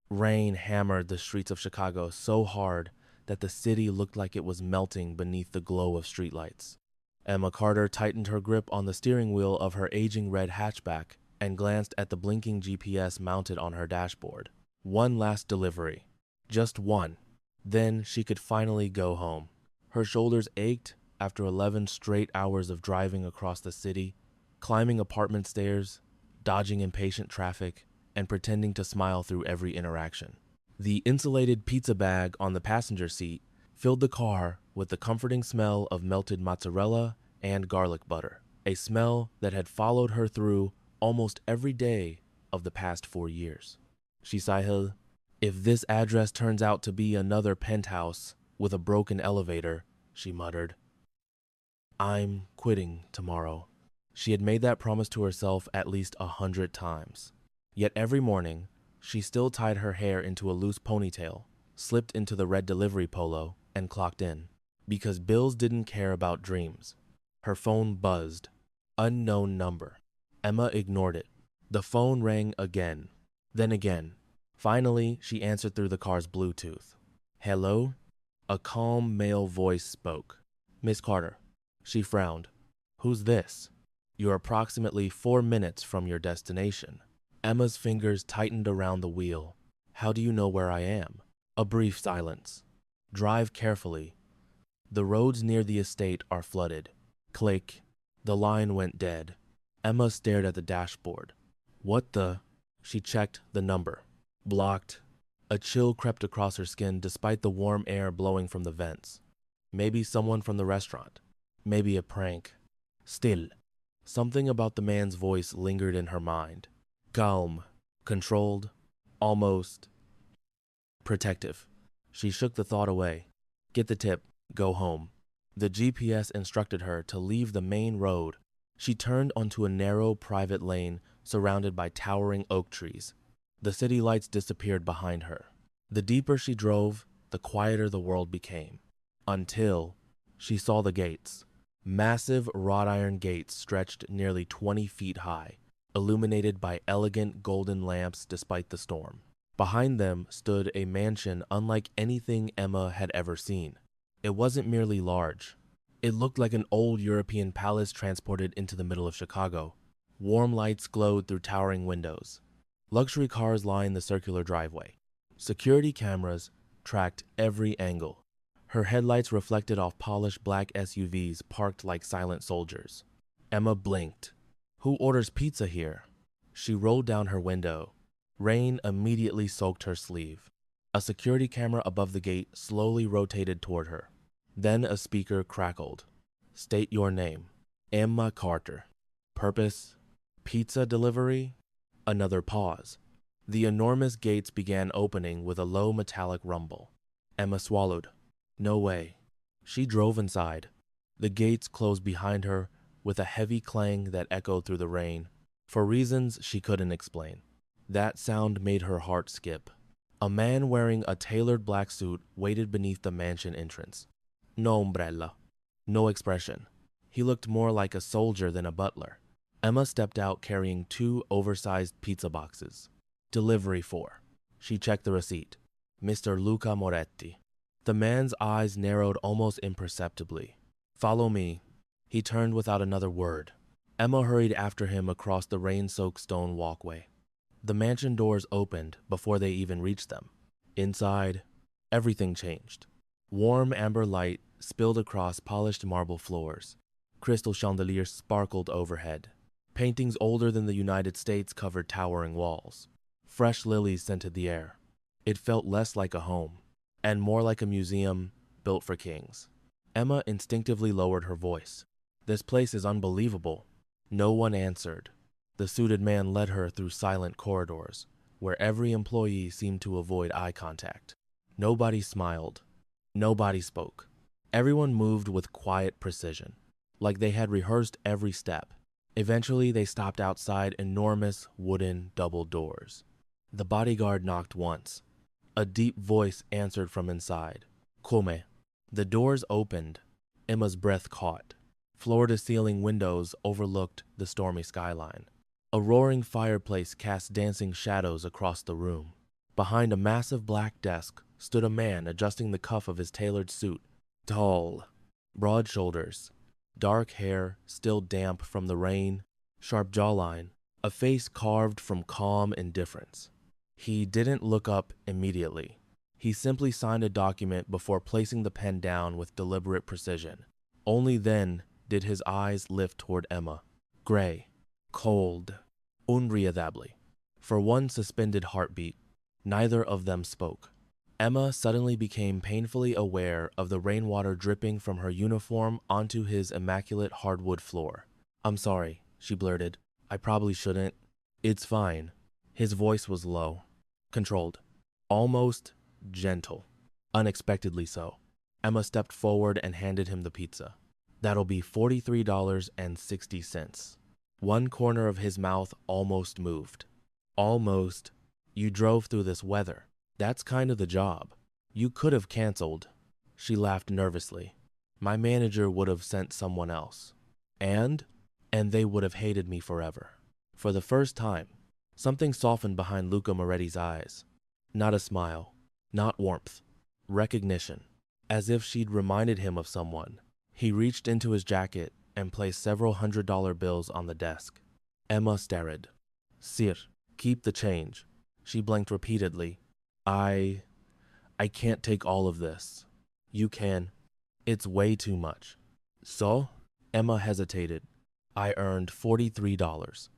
Rain hammered the streets of Chicago so hard that the city looked like it was melting beneath the glow of streetlights. Emma Carter tightened her grip on the steering wheel of her aging red hatchback and glanced at the blinking GPS mounted on her dashboard. One last delivery. Just one. Then she could finally go home. Her shoulders ached after 11 straight hours of driving across the city, climbing apartment stairs, dodging impatient traffic, and pretending to smile through every interaction. The insulated pizza bag on the passenger seat filled the car with the comforting smell of melted mozzarella and garlic butter, a smell that had followed her through almost every day of the past 4 years. She sighed. If this address turns out to be another penthouse with a broken elevator, she muttered, I'm quitting tomorrow. She had made that promise to herself at least 100 times. Yet every morning, she still tied her hair into a loose ponytail, slipped into the red delivery polo, and clocked in. Because bills didn't care about dreams. Her phone buzzed. Unknown number. Emma ignored it. The phone rang again, then again. Finally, she answered through the car's Bluetooth. Hello? A calm male voice spoke. Miss Carter. She frowned. Who's this? You're approximately 4 minutes from your destination. Emma's fingers tightened around the wheel. How do you know where I am? A brief silence. Drive carefully. The roads near the estate are flooded. Click. The line went dead. Emma stared at the dashboard. What the? She checked the number. Blocked. A chill crept across her skin despite the warm air blowing from the vents. Maybe someone from the restaurant. Maybe a prank. Still, something about the man's voice lingered in her mind. Calm, controlled, almost protective. She shook the thought away. Get the tip, go home. The GPS instructed her to leave the main road. She turned onto a narrow private lane surrounded by towering oak trees. The city lights disappeared behind her. The deeper she drove, the quieter the world became. Until she saw the gates. Massive wrought iron gates stretched nearly 20 feet high, illuminated by elegant golden lamps despite the storm. Behind them stood a mansion unlike anything Emma had ever seen. It wasn't merely large. It looked like an old European palace transported into the middle of Chicago. Warm lights glowed through towering windows. Luxury cars lined the circular driveway. Security cameras tracked every angle. Her headlights reflected off polished black SUVs parked like silent soldiers. Emma blinked. Who orders pizza here? She rolled down her window. Rain immediately soaked her sleeve. A security camera above the gate slowly rotated toward her. Then a speaker crackled. State your name. Emma Carter. Purpose? Pizza delivery? Another pause. The enormous gates began opening with a low metallic rumble. Emma swallowed. No way. She drove inside. The gates closed behind her with a heavy clang that echoed through the rain, for reasons she couldn't explain. That sound made her heart skip. A man wearing a tailored black suit waited beneath the mansion entrance. No umbrella. No expression. He looked more like a soldier than a butler. Emma stepped out carrying 2 oversized pizza boxes. Delivery for. She checked the receipt. Mr. Luca Moretti. The man's eyes narrowed almost imperceptibly. Follow me. He turned without another word. Emma hurried after him across the rain-soaked stone walkway. The mansion doors opened before they even reached them. Inside, everything changed. Warm amber light spilled across polished marble floors. Crystal chandeliers sparkled overhead. Paintings older than the United States covered towering walls. Fresh lilies scented the air. It felt less like a home, and more like a museum built for kings. Emma instinctively lowered her voice. This place is unbelievable. No one answered. The suited man led her through silent corridors, where every employee seemed to avoid eye contact. Nobody smiled. Nobody spoke. Everyone moved with quiet precision, like they had rehearsed every step. Eventually, they stopped outside enormous wooden double doors. The bodyguard knocked once. A deep voice answered from inside. Come. The doors opened. Emma's breath caught. Floor-to-ceiling windows overlooked the stormy skyline. A roaring fireplace cast dancing shadows across the room. Behind a massive black desk stood a man adjusting the cuff of his tailored suit. Tall, broad shoulders, dark hair still damp from the rain, sharp jawline, a face carved from calm indifference. He didn't look up immediately. He simply signed a document before placing the pen down with deliberate precision. Only then did his eyes lift toward Emma. Gray, cold, unforgettable. For one suspended heartbeat, neither of them spoke. Emma suddenly became painfully aware of the rainwater dripping from her uniform onto his immaculate hardwood floor. "I'm sorry," she blurted. "I probably shouldn't." "It's fine." His voice was low, controlled, almost gentle, unexpectedly so. Emma stepped forward and handed him the pizza. "That'll be $43.60. One corner of his mouth almost moved. "Almost. You drove through this weather. That's kind of the job. You could have canceled." She laughed nervously. "My manager would have sent someone else. And they would have hated me forever." For the first time, something softened behind Luca Moretti's eyes. Not a smile, not warmth, recognition, as if she'd reminded him of someone. He reached into his jacket and placed several $100 bills on the desk. Emma stared. "Sir, keep the change." She blinked repeatedly. I can't take all of this." "You can. It's way too much." "So?" Emma hesitated. "I earned $43.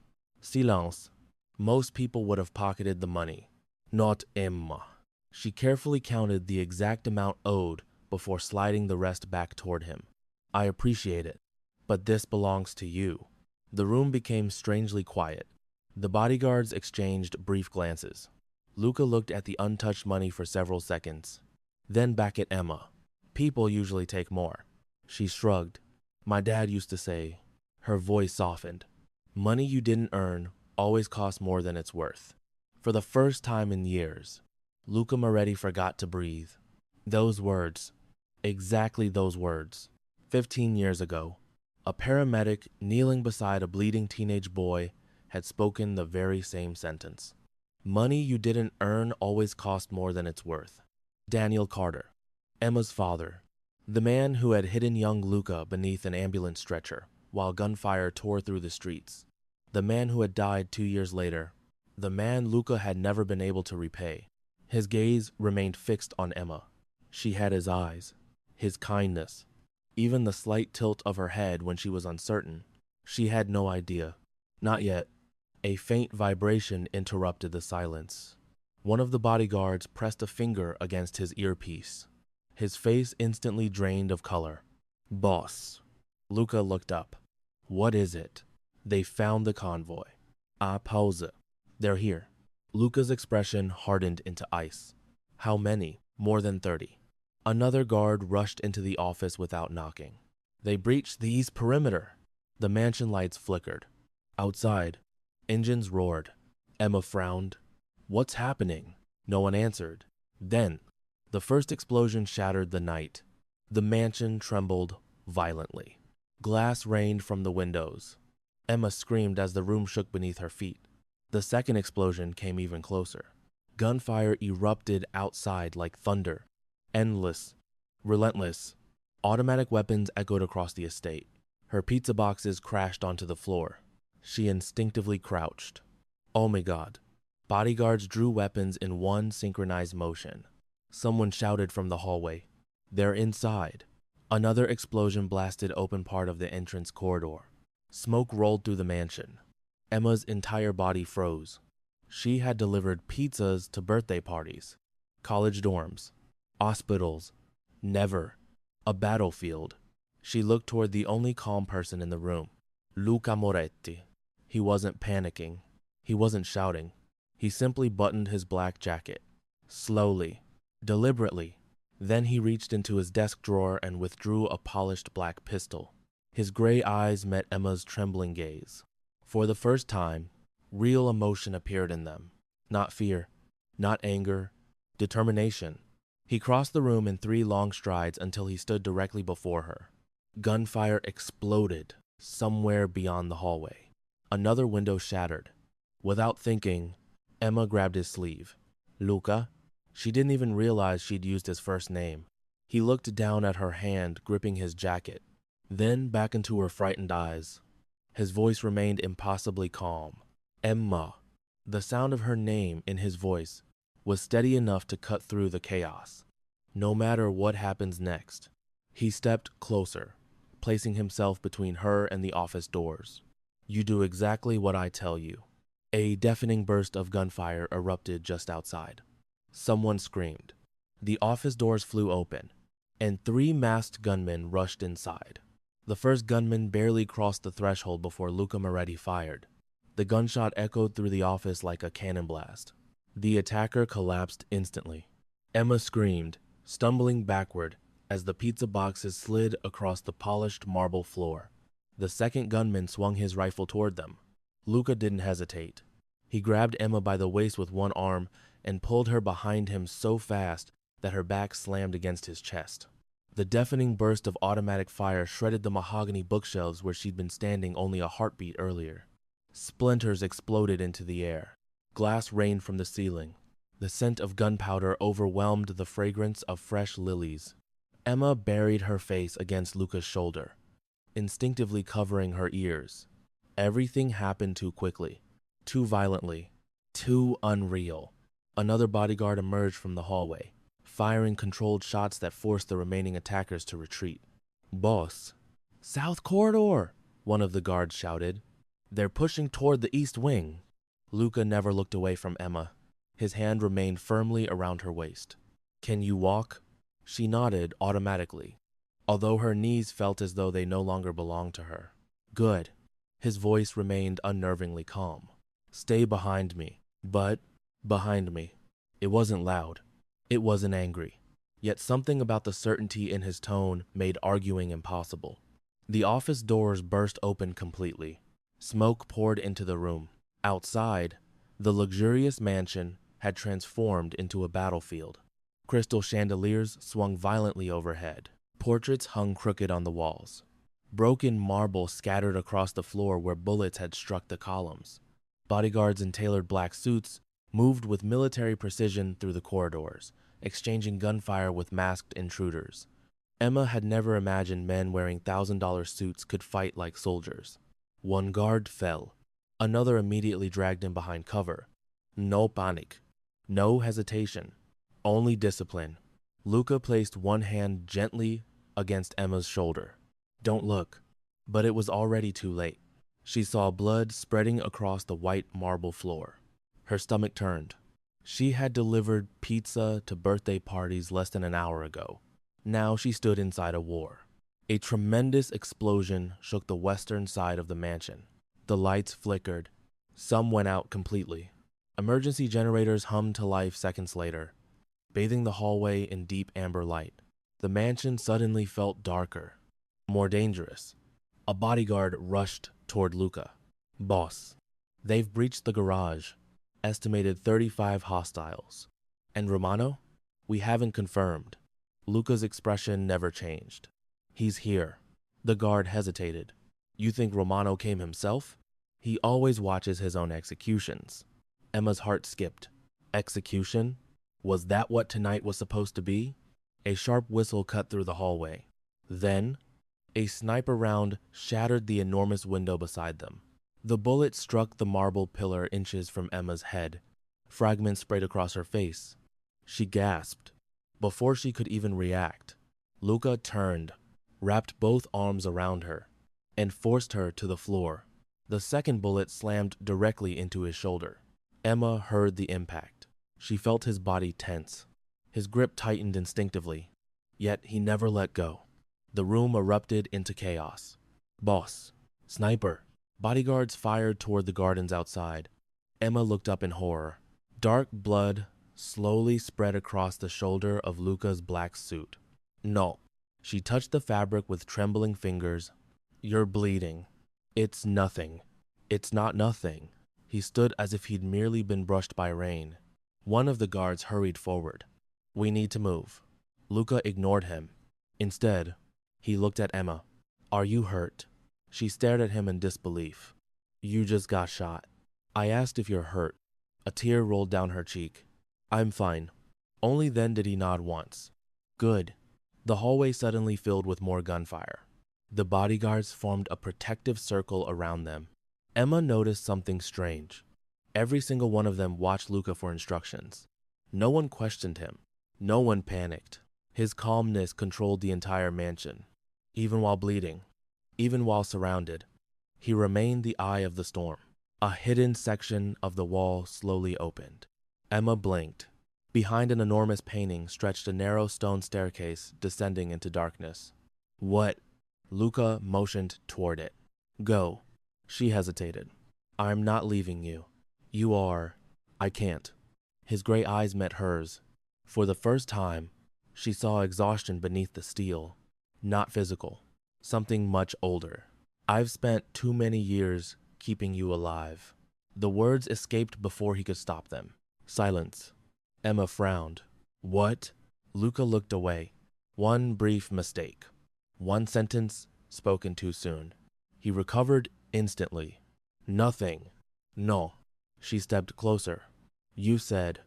Silence. Most people would have pocketed the money. Not Emma." She carefully counted the exact amount owed before sliding the rest back toward him. "I appreciate it, but this belongs to you." The room became strangely quiet. The bodyguards exchanged brief glances. Luca looked at the untouched money for several seconds, then back at Emma. "People usually take more." She shrugged. "My dad used to say," her voice softened, "money you didn't earn always costs more than it's worth." For the first time in years, Luca Moretti forgot to breathe. Those words, exactly those words. 15 years ago, a paramedic kneeling beside a bleeding teenage boy had spoken the very same sentence. Money you didn't earn always cost more than it's worth. Daniel Carter, Emma's father, the man who had hidden young Luca beneath an ambulance stretcher while gunfire tore through the streets, the man who had died 2 years later, the man Luca had never been able to repay. His gaze remained fixed on Emma. She had his eyes, his kindness, even the slight tilt of her head when she was uncertain. She had no idea. Not yet. A faint vibration interrupted the silence. One of the bodyguards pressed a finger against his earpiece. His face instantly drained of color. "Boss." Luca looked up. "What is it?" "They found the convoy." Pause. "They're here." Luca's expression hardened into ice. "How many?" "More than 30. Another guard rushed into the office without knocking. "They breached the east perimeter." The mansion lights flickered. Outside, engines roared. Emma frowned. "What's happening?" No one answered. Then, the first explosion shattered the night. The mansion trembled violently. Glass rained from the windows. Emma screamed as the room shook beneath her feet. The second explosion came even closer. Gunfire erupted outside like thunder. Endless, relentless. Automatic weapons echoed across the estate. Her pizza boxes crashed onto the floor. She instinctively crouched. Oh my God. Bodyguards drew weapons in one synchronized motion. Someone shouted from the hallway, "They're inside." Another explosion blasted open part of the entrance corridor. Smoke rolled through the mansion. Emma's entire body froze. She had delivered pizzas to birthday parties, college dorms, hospitals. Never a battlefield. She looked toward the only calm person in the room, Luca Moretti. He wasn't panicking. He wasn't shouting. He simply buttoned his black jacket. Slowly, deliberately. Then he reached into his desk drawer and withdrew a polished black pistol. His gray eyes met Emma's trembling gaze. For the first time, real emotion appeared in them. Not fear, not anger, determination. He crossed the room in 3 long strides until he stood directly before her. Gunfire exploded somewhere beyond the hallway. Another window shattered. Without thinking, Emma grabbed his sleeve. Luca. She didn't even realize she'd used his first name. He looked down at her hand gripping his jacket, then back into her frightened eyes. His voice remained impossibly calm. Emma. The sound of her name in his voice was steady enough to cut through the chaos. No matter what happens next. He stepped closer, placing himself between her and the office doors. You do exactly what I tell you. A deafening burst of gunfire erupted just outside. Someone screamed. The office doors flew open, and 3 masked gunmen rushed inside. The first gunman barely crossed the threshold before Luca Moretti fired. The gunshot echoed through the office like a cannon blast. The attacker collapsed instantly. Emma screamed, stumbling backward as the pizza boxes slid across the polished marble floor. The second gunman swung his rifle toward them. Luca didn't hesitate. He grabbed Emma by the waist with one arm and pulled her behind him so fast that her back slammed against his chest. The deafening burst of automatic fire shredded the mahogany bookshelves where she'd been standing only a heartbeat earlier. Splinters exploded into the air. Glass rained from the ceiling. The scent of gunpowder overwhelmed the fragrance of fresh lilies. Emma buried her face against Luca's shoulder, instinctively covering her ears. Everything happened too quickly, too violently, too unreal. Another bodyguard emerged from the hallway, firing controlled shots that forced the remaining attackers to retreat. Boss, South Corridor, one of the guards shouted. They're pushing toward the east wing. Luca never looked away from Emma. His hand remained firmly around her waist. Can you walk? She nodded automatically, although her knees felt as though they no longer belonged to her. Good. His voice remained unnervingly calm. Stay behind me. But behind me. It wasn't loud. It wasn't angry. Yet something about the certainty in his tone made arguing impossible. The office doors burst open completely. Smoke poured into the room. Outside, the luxurious mansion had transformed into a battlefield. Crystal chandeliers swung violently overhead. Portraits hung crooked on the walls. Broken marble scattered across the floor where bullets had struck the columns. Bodyguards in tailored black suits moved with military precision through the corridors, exchanging gunfire with masked intruders. Emma had never imagined men wearing $1,000 suits could fight like soldiers. One guard fell. Another immediately dragged him behind cover. No panic. No hesitation. Only discipline. Luca placed one hand gently against Emma's shoulder. Don't look. But it was already too late. She saw blood spreading across the white marble floor. Her stomach turned. She had delivered pizza to birthday parties less than an hour ago. Now she stood inside a war. A tremendous explosion shook the western side of the mansion. The lights flickered. Some went out completely. Emergency generators hummed to life seconds later, bathing the hallway in deep amber light. The mansion suddenly felt darker, more dangerous. A bodyguard rushed toward Luca. Boss, they've breached the garage. Estimated 35 hostiles. And Romano? We haven't confirmed. Luca's expression never changed. He's here. The guard hesitated. You think Romano came himself? He always watches his own executions. Emma's heart skipped. Execution? Was that what tonight was supposed to be? A sharp whistle cut through the hallway. Then, a sniper round shattered the enormous window beside them. The bullet struck the marble pillar inches from Emma's head. Fragments sprayed across her face. She gasped. Before she could even react, Luca turned, wrapped both arms around her, and forced her to the floor. The second bullet slammed directly into his shoulder. Emma heard the impact. She felt his body tense. His grip tightened instinctively, yet he never let go. The room erupted into chaos. Boss, sniper. Bodyguards fired toward the gardens outside. Emma looked up in horror. Dark blood slowly spread across the shoulder of Luca's black suit. No. She touched the fabric with trembling fingers. You're bleeding. It's nothing. It's not nothing. He stood as if he'd merely been brushed by rain. One of the guards hurried forward. We need to move. Luca ignored him. Instead, he looked at Emma. Are you hurt? She stared at him in disbelief. You just got shot. I asked if you're hurt. A tear rolled down her cheek. I'm fine. Only then did he nod once. Good. The hallway suddenly filled with more gunfire. The bodyguards formed a protective circle around them. Emma noticed something strange. Every single one of them watched Luca for instructions. No one questioned him. No one panicked. His calmness controlled the entire mansion. Even while bleeding, even while surrounded, he remained the eye of the storm. A hidden section of the wall slowly opened. Emma blinked. Behind an enormous painting stretched a narrow stone staircase descending into darkness. What? Luca motioned toward it. Go. She hesitated. I'm not leaving you. You are. I can't. His gray eyes met hers. For the first time, she saw exhaustion beneath the steel. Not physical. Something much older. I've spent too many years keeping you alive. The words escaped before he could stop them. Silence. Emma frowned. What? Luca looked away. One brief mistake. One sentence spoken too soon. He recovered instantly. Nothing. No. She stepped closer. You said.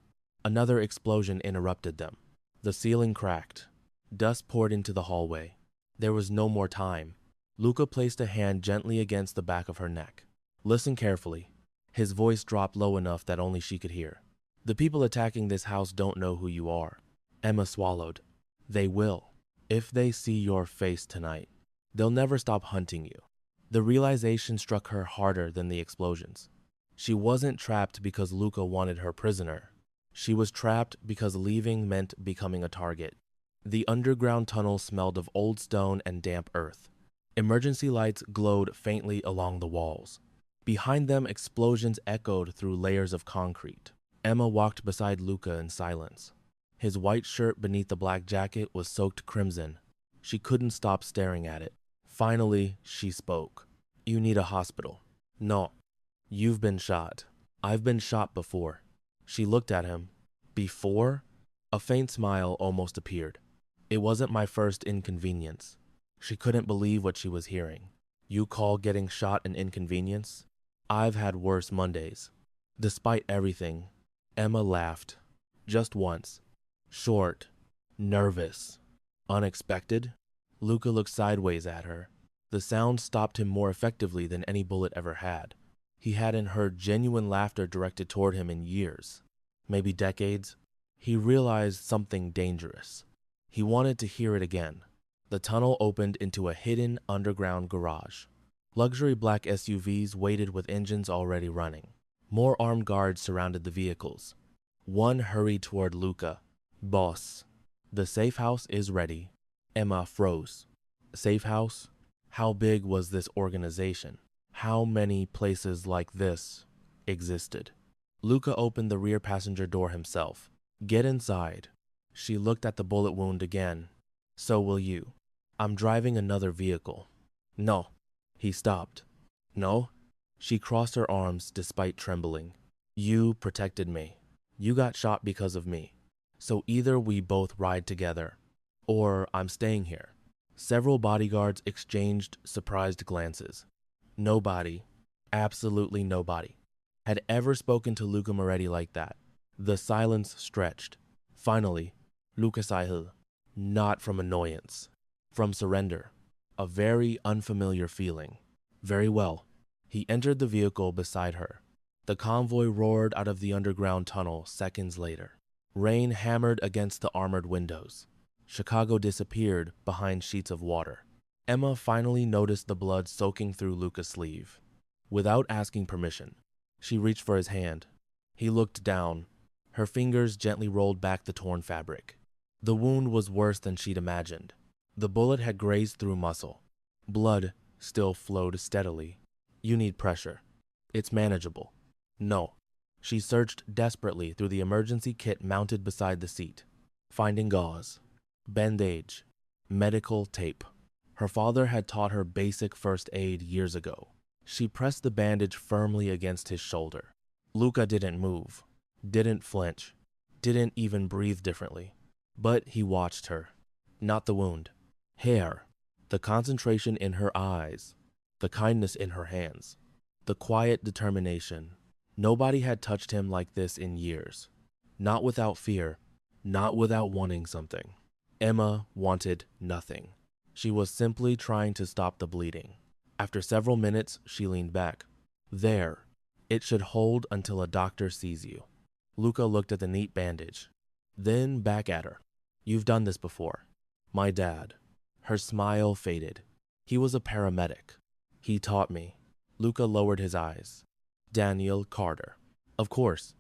Another explosion interrupted them. The ceiling cracked. Dust poured into the hallway. There was no more time. Luca placed a hand gently against the back of her neck. Listen carefully. His voice dropped low enough that only she could hear. The people attacking this house don't know who you are. Emma swallowed. They will. If they see your face tonight, they'll never stop hunting you. The realization struck her harder than the explosions. She wasn't trapped because Luca wanted her prisoner. She was trapped because leaving meant becoming a target. The underground tunnel smelled of old stone and damp earth. Emergency lights glowed faintly along the walls. Behind them, explosions echoed through layers of concrete. Emma walked beside Luca in silence. His white shirt beneath the black jacket was soaked crimson. She couldn't stop staring at it. Finally, she spoke. You need a hospital. No. You've been shot. I've been shot before. She looked at him. Before? A faint smile almost appeared. It wasn't my first inconvenience. She couldn't believe what she was hearing. You call getting shot an inconvenience? I've had worse Mondays. Despite everything, Emma laughed. Just once. Short. Nervous. Unexpected? Luca looked sideways at her. The sound stopped him more effectively than any bullet ever had. He hadn't heard genuine laughter directed toward him in years. Maybe decades. He realized something dangerous. He wanted to hear it again. The tunnel opened into a hidden underground garage. Luxury black SUVs waited with engines already running. More armed guards surrounded the vehicles. One hurried toward Luca. Boss, the safe house is ready. Emma froze. Safe house? How big was this organization? How many places like this existed? Luca opened the rear passenger door himself. Get inside. She looked at the bullet wound again. So will you. I'm driving another vehicle. No. He stopped. No? She crossed her arms despite trembling. You protected me. You got shot because of me. So either we both ride together, or I'm staying here. Several bodyguards exchanged surprised glances. Nobody, absolutely nobody, had ever spoken to Luca Moretti like that. The silence stretched. Finally, Luca sighed, not from annoyance, from surrender, a very unfamiliar feeling. Very well. He entered the vehicle beside her. The convoy roared out of the underground tunnel seconds later. Rain hammered against the armored windows. Chicago disappeared behind sheets of water. Emma finally noticed the blood soaking through Luca's sleeve. Without asking permission, she reached for his hand. He looked down. Her fingers gently rolled back the torn fabric. The wound was worse than she'd imagined. The bullet had grazed through muscle. Blood still flowed steadily. You need pressure. It's manageable. No. She searched desperately through the emergency kit mounted beside the seat, finding gauze, bandage, medical tape. Her father had taught her basic first aid years ago. She pressed the bandage firmly against his shoulder. Luca didn't move, didn't flinch, didn't even breathe differently. But he watched her. Not the wound. Hair. The concentration in her eyes. The kindness in her hands. The quiet determination. Nobody had touched him like this in years. Not without fear, not without wanting something. Emma wanted nothing. She was simply trying to stop the bleeding. After several minutes, she leaned back. There. It should hold until a doctor sees you. Luca looked at the neat bandage. Then back at her. You've done this before. My dad. Her smile faded. He was a paramedic. He taught me. Luca lowered his eyes. Daniel Carter. Of course.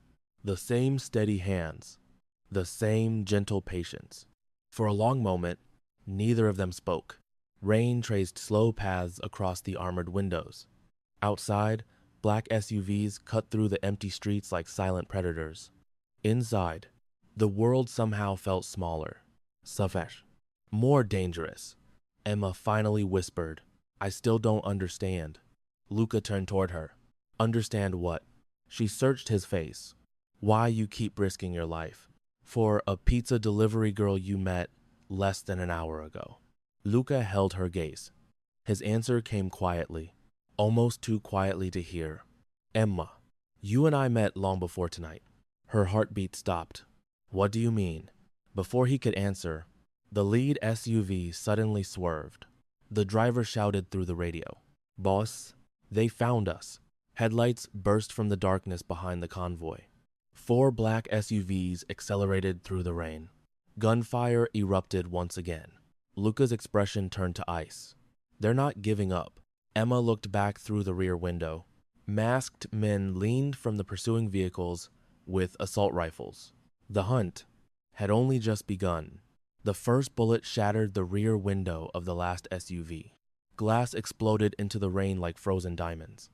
The same steady hands. The same gentle patience. For a long moment, neither of them spoke. Rain traced slow paths across the armored windows. Outside, black SUVs cut through the empty streets like silent predators. Inside, the world somehow felt smaller. Savage. More dangerous. Emma finally whispered, I still don't understand. Luca turned toward her. Understand what? She searched his face. Why you keep risking your life? For a pizza delivery girl you met less than an hour ago. Luca held her gaze. His answer came quietly, almost too quietly to hear. Emma, you and I met long before tonight. Her heartbeat stopped. What do you mean? Before he could answer, the lead SUV suddenly swerved. The driver shouted through the radio. Boss, they found us. Headlights burst from the darkness behind the convoy. 4 black SUVs accelerated through the rain. Gunfire erupted once again. Luca's expression turned to ice. They're not giving up. Emma looked back through the rear window. Masked men leaned from the pursuing vehicles with assault rifles. The hunt had only just begun. The first bullet shattered the rear window of the last SUV. Glass exploded into the rain like frozen diamonds.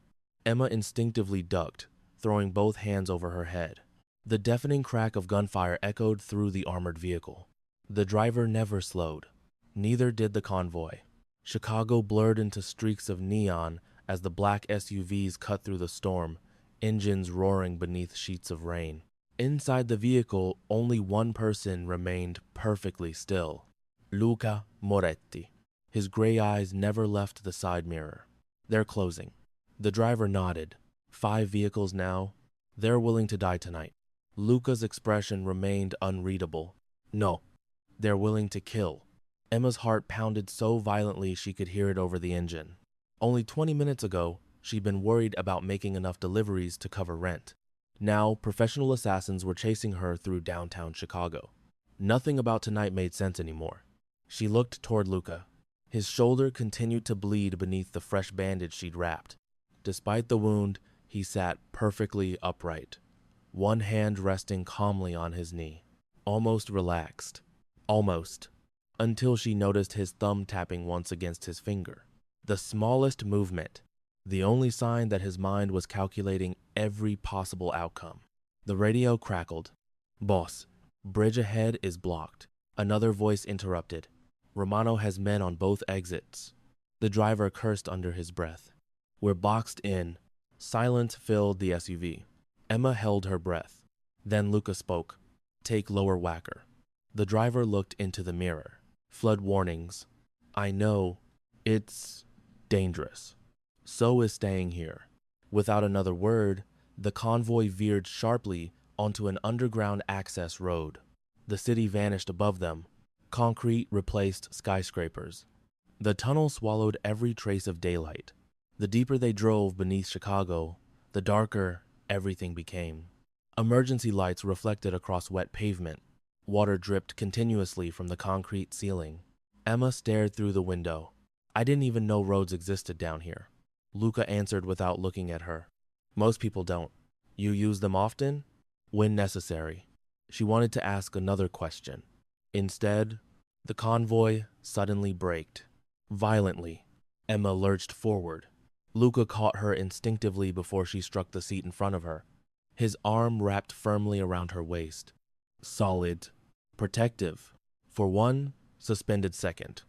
Emma instinctively ducked, throwing both hands over her head. The deafening crack of gunfire echoed through the armored vehicle. The driver never slowed. Neither did the convoy. Chicago blurred into streaks of neon as the black SUVs cut through the storm, engines roaring beneath sheets of rain. Inside the vehicle, only one person remained perfectly still. Luca Moretti. His gray eyes never left the side mirror. They're closing. The driver nodded. 5 vehicles now. They're willing to die tonight. Luca's expression remained unreadable. No, they're willing to kill. Emma's heart pounded so violently she could hear it over the engine. Only 20 minutes ago, she'd been worried about making enough deliveries to cover rent. Now, professional assassins were chasing her through downtown Chicago. Nothing about tonight made sense anymore. She looked toward Luca. His shoulder continued to bleed beneath the fresh bandage she'd wrapped. Despite the wound, he sat perfectly upright, one hand resting calmly on his knee, almost relaxed. Almost. Until she noticed his thumb tapping once against his finger. The smallest movement, the only sign that his mind was calculating every possible outcome. The radio crackled. Boss, bridge ahead is blocked. Another voice interrupted. Romano has men on both exits. The driver cursed under his breath. We're boxed in. Silence filled the SUV. Emma held her breath. Then Luca spoke. Take lower whacker. The driver looked into the mirror. Flood warnings. I know. It's dangerous. So is staying here. Without another word, the convoy veered sharply onto an underground access road. The city vanished above them. Concrete replaced skyscrapers. The tunnel swallowed every trace of daylight. The deeper they drove beneath Chicago, the darker everything became. Emergency lights reflected across wet pavement. Water dripped continuously from the concrete ceiling. Emma stared through the window. I didn't even know roads existed down here. Luca answered without looking at her. Most people don't. You use them often? When necessary. She wanted to ask another question. Instead, the convoy suddenly braked. Violently. Emma lurched forward. Luca caught her instinctively before she struck the seat in front of her. His arm wrapped firmly around her waist. Solid. Protective. For one suspended second.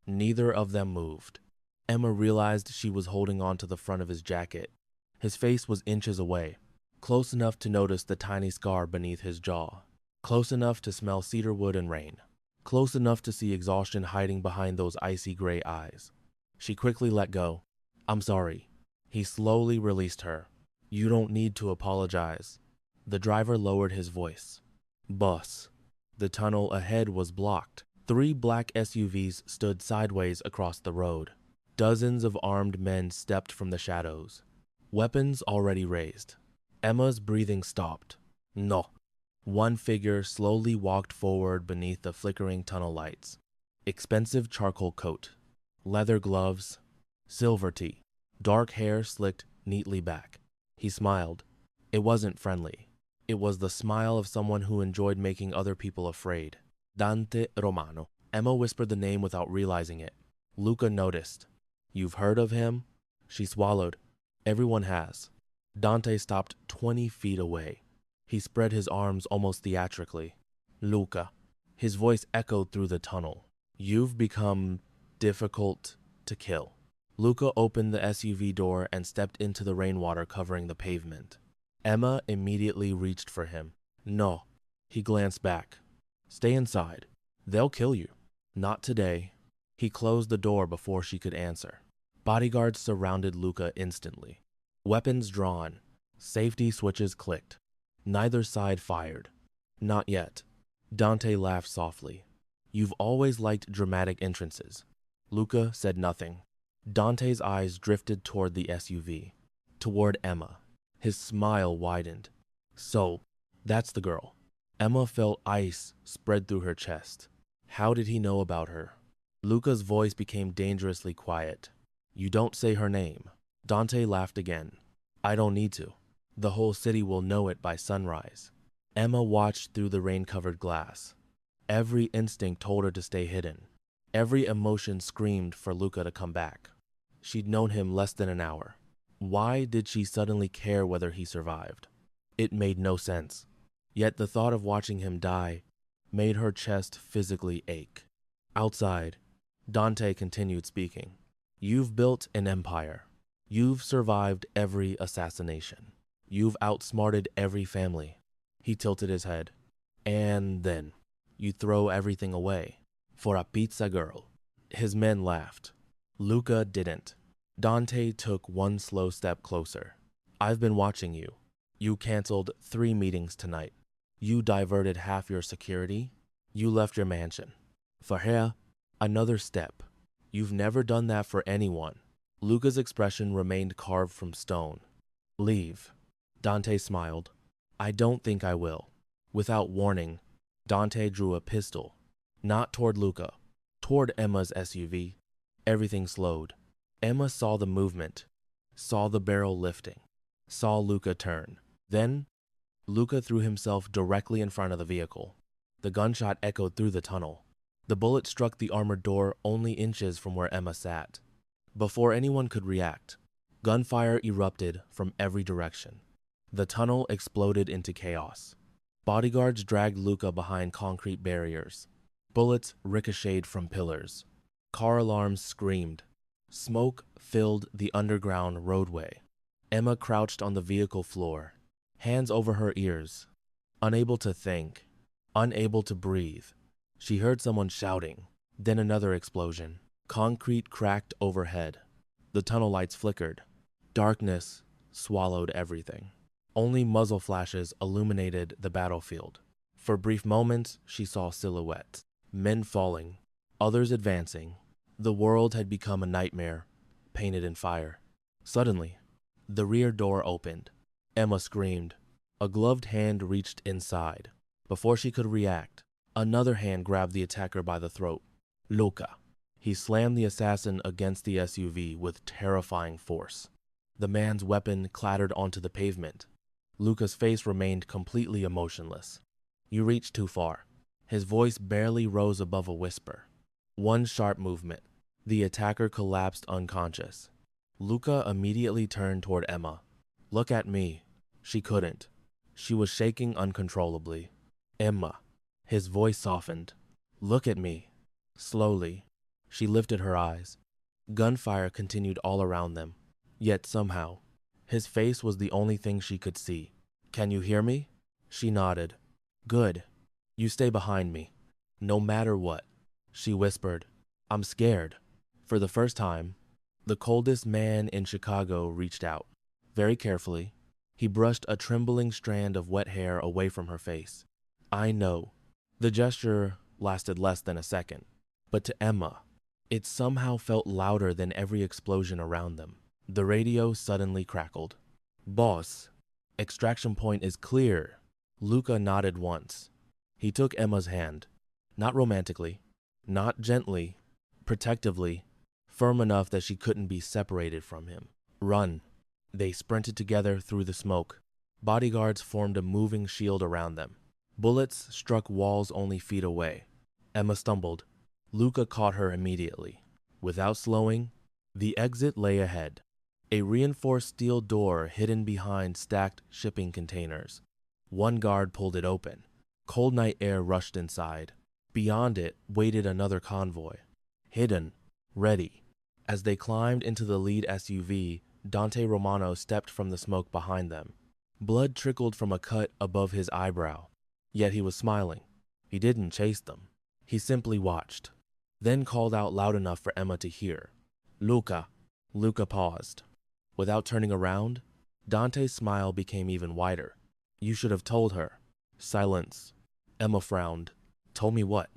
Neither of them moved. Emma realized she was holding on to the front of his jacket. His face was inches away, close enough to notice the tiny scar beneath his jaw, close enough to smell cedarwood and rain, close enough to see exhaustion hiding behind those icy gray eyes. She quickly let go. I'm sorry. He slowly released her. You don't need to apologize. The driver lowered his voice. Boss. The tunnel ahead was blocked. 3 black SUVs stood sideways across the road. Dozens of armed men stepped from the shadows, weapons already raised. Emma's breathing stopped. No. One figure slowly walked forward beneath the flickering tunnel lights. Expensive charcoal coat, leather gloves, silver tee, dark hair slicked neatly back. He smiled. It wasn't friendly. It was the smile of someone who enjoyed making other people afraid. Dante Romano. Emma whispered the name without realizing it. Luca noticed. You've heard of him? She swallowed. Everyone has. Dante stopped 20 feet away. He spread his arms almost theatrically. Luca. His voice echoed through the tunnel. You've become difficult to kill. Luca opened the SUV door and stepped into the rainwater covering the pavement. Emma immediately reached for him. No. He glanced back. Stay inside. They'll kill you. Not today. He closed the door before she could answer. Bodyguards surrounded Luca instantly. Weapons drawn. Safety switches clicked. Neither side fired. Not yet. Dante laughed softly. You've always liked dramatic entrances. Luca said nothing. Dante's eyes drifted toward the SUV, toward Emma. His smile widened. So, that's the girl. Emma felt ice spread through her chest. How did he know about her? Luca's voice became dangerously quiet. You don't say her name. Dante laughed again. I don't need to. The whole city will know it by sunrise. Emma watched through the rain-covered glass. Every instinct told her to stay hidden. Every emotion screamed for Luca to come back. She'd known him less than an hour. Why did she suddenly care whether he survived? It made no sense. Yet the thought of watching him die made her chest physically ache. Outside, Dante continued speaking. You've built an empire. You've survived every assassination. You've outsmarted every family. He tilted his head. And then, you throw everything away for a pizza girl. His men laughed. Luca didn't. Dante took one slow step closer. I've been watching you. You canceled 3 meetings tonight. You diverted half your security. You left your mansion. For her, another step. You've never done that for anyone. Luca's expression remained carved from stone. Leave. Dante smiled. I don't think I will. Without warning, Dante drew a pistol. Not toward Luca. Toward Emma's SUV. Everything slowed. Emma saw the movement. Saw the barrel lifting. Saw Luca turn. Then, Luca threw himself directly in front of the vehicle. The gunshot echoed through the tunnel. The bullet struck the armored door only inches from where Emma sat. Before anyone could react, gunfire erupted from every direction. The tunnel exploded into chaos. Bodyguards dragged Luca behind concrete barriers. Bullets ricocheted from pillars. Car alarms screamed. Smoke filled the underground roadway. Emma crouched on the vehicle floor, hands over her ears, unable to think, unable to breathe. She heard someone shouting, then another explosion. Concrete cracked overhead. The tunnel lights flickered. Darkness swallowed everything. Only muzzle flashes illuminated the battlefield. For brief moments, she saw silhouettes. Men falling, others advancing. The world had become a nightmare, painted in fire. Suddenly, the rear door opened. Emma screamed. A gloved hand reached inside. Before she could react, another hand grabbed the attacker by the throat. Luca. He slammed the assassin against the SUV with terrifying force. The man's weapon clattered onto the pavement. Luca's face remained completely emotionless. You reached too far. His voice barely rose above a whisper. One sharp movement. The attacker collapsed unconscious. Luca immediately turned toward Emma. Look at me. She couldn't. She was shaking uncontrollably. Emma. His voice softened. Look at me. Slowly. She lifted her eyes. Gunfire continued all around them. Yet somehow, his face was the only thing she could see. Can you hear me? She nodded. Good. You stay behind me. No matter what. She whispered. I'm scared. For the first time, the coldest man in Chicago reached out. Very carefully, he brushed a trembling strand of wet hair away from her face. I know. The gesture lasted less than a second, but to Emma, it somehow felt louder than every explosion around them. The radio suddenly crackled. Boss, extraction point is clear. Luca nodded once. He took Emma's hand, not romantically, not gently, protectively, firm enough that she couldn't be separated from him. Run. They sprinted together through the smoke. Bodyguards formed a moving shield around them. Bullets struck walls only feet away. Emma stumbled. Luca caught her immediately. Without slowing, the exit lay ahead. A reinforced steel door hidden behind stacked shipping containers. One guard pulled it open. Cold night air rushed inside. Beyond it waited another convoy. Hidden, ready. As they climbed into the lead SUV, Dante Romano stepped from the smoke behind them. Blood trickled from a cut above his eyebrow. Yet he was smiling. He didn't chase them. He simply watched. Then called out loud enough for Emma to hear. Luca. Luca paused. Without turning around, Dante's smile became even wider. You should have told her. Silence. Emma frowned. Told me what?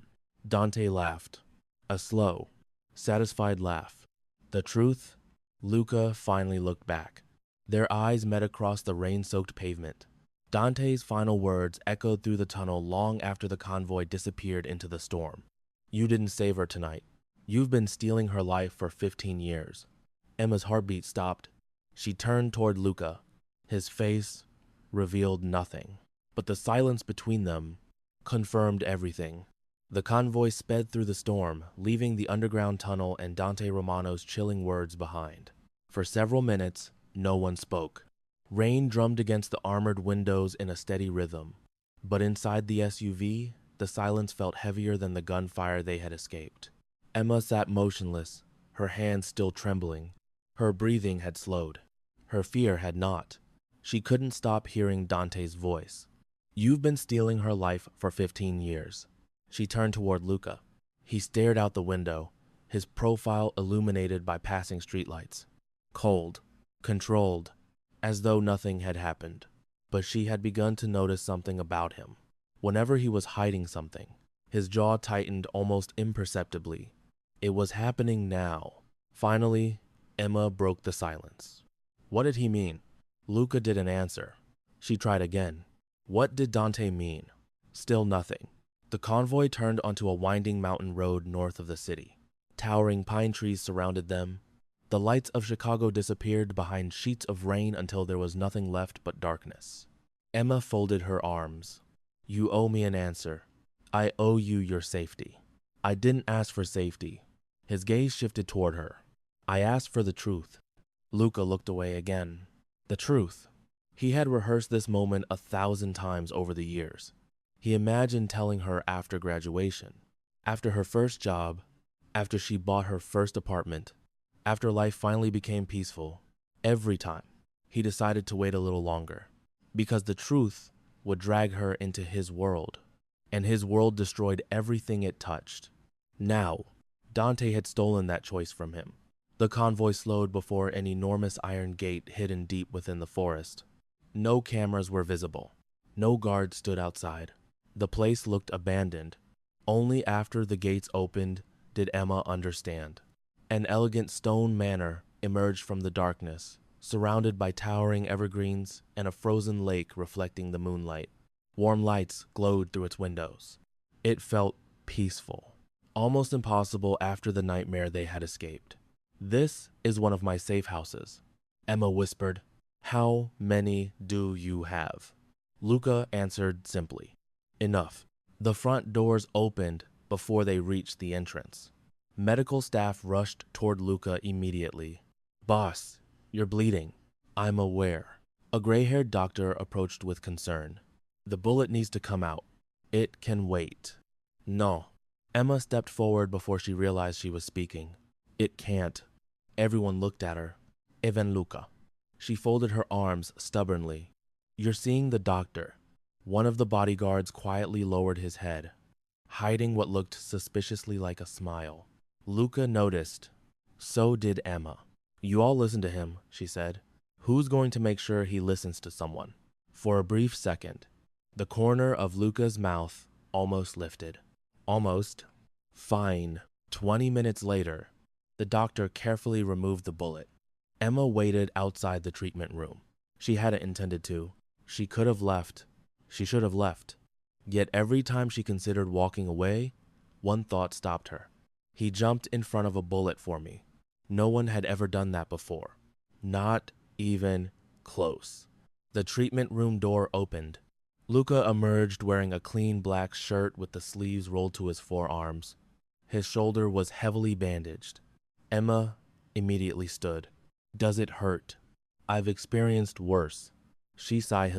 Dante laughed. A slow, satisfied laugh. The truth? Luca finally looked back. Their eyes met across the rain-soaked pavement. Dante's final words echoed through the tunnel long after the convoy disappeared into the storm. You didn't save her tonight. You've been stealing her life for 15 years. Emma's heartbeat stopped. She turned toward Luca. His face revealed nothing, but the silence between them confirmed everything. The convoy sped through the storm, leaving the underground tunnel and Dante Romano's chilling words behind. For several minutes, no one spoke. Rain drummed against the armored windows in a steady rhythm, but inside the SUV, the silence felt heavier than the gunfire they had escaped. Emma sat motionless, her hands still trembling. Her breathing had slowed. Her fear had not. She couldn't stop hearing Dante's voice. You've been stealing her life for 15 years. She turned toward Luca. He stared out the window, his profile illuminated by passing streetlights. Cold, controlled, as though nothing had happened. But she had begun to notice something about him. Whenever he was hiding something, his jaw tightened almost imperceptibly. It was happening now. Finally, Emma broke the silence. What did he mean? Luca didn't answer. She tried again. What did Dante mean? Still nothing. The convoy turned onto a winding mountain road north of the city. Towering pine trees surrounded them. The lights of Chicago disappeared behind sheets of rain until there was nothing left but darkness. Emma folded her arms. You owe me an answer. I owe you your safety. I didn't ask for safety. His gaze shifted toward her. I asked for the truth. Luca looked away again. The truth. He had rehearsed this moment 1,000 times over the years. He imagined telling her after graduation, after her first job, after she bought her first apartment, after life finally became peaceful. Every time, he decided to wait a little longer, because the truth would drag her into his world, and his world destroyed everything it touched. Now, Dante had stolen that choice from him. The convoy slowed before an enormous iron gate hidden deep within the forest. No cameras were visible. No guards stood outside. The place looked abandoned. Only after the gates opened did Emma understand. An elegant stone manor emerged from the darkness, surrounded by towering evergreens and a frozen lake reflecting the moonlight. Warm lights glowed through its windows. It felt peaceful, almost impossible after the nightmare they had escaped. This is one of my safe houses, Emma whispered. How many do you have? Luca answered simply. Enough. The front doors opened before they reached the entrance. Medical staff rushed toward Luca immediately. Boss, you're bleeding. I'm aware. A gray-haired doctor approached with concern. The bullet needs to come out. It can wait. No. Emma stepped forward before she realized she was speaking. It can't. Everyone looked at her. Even Luca. She folded her arms stubbornly. You're seeing the doctor. One of the bodyguards quietly lowered his head, hiding what looked suspiciously like a smile. Luca noticed. So did Emma. You all listen to him, she said. Who's going to make sure he listens to someone? For a brief second, The corner of Luca's mouth almost lifted. Almost. Fine. 20 minutes later, the doctor carefully removed the bullet. Emma waited outside the treatment room. She hadn't intended to. She could have left. She should have left. Yet every time she considered walking away, one thought stopped her. He jumped in front of a bullet for me. No one had ever done that before. Not even close. The treatment room door opened. Luca emerged wearing a clean black shirt with the sleeves rolled to his forearms. His shoulder was heavily bandaged. Emma immediately stood. Does it hurt? I've experienced worse. She sighed.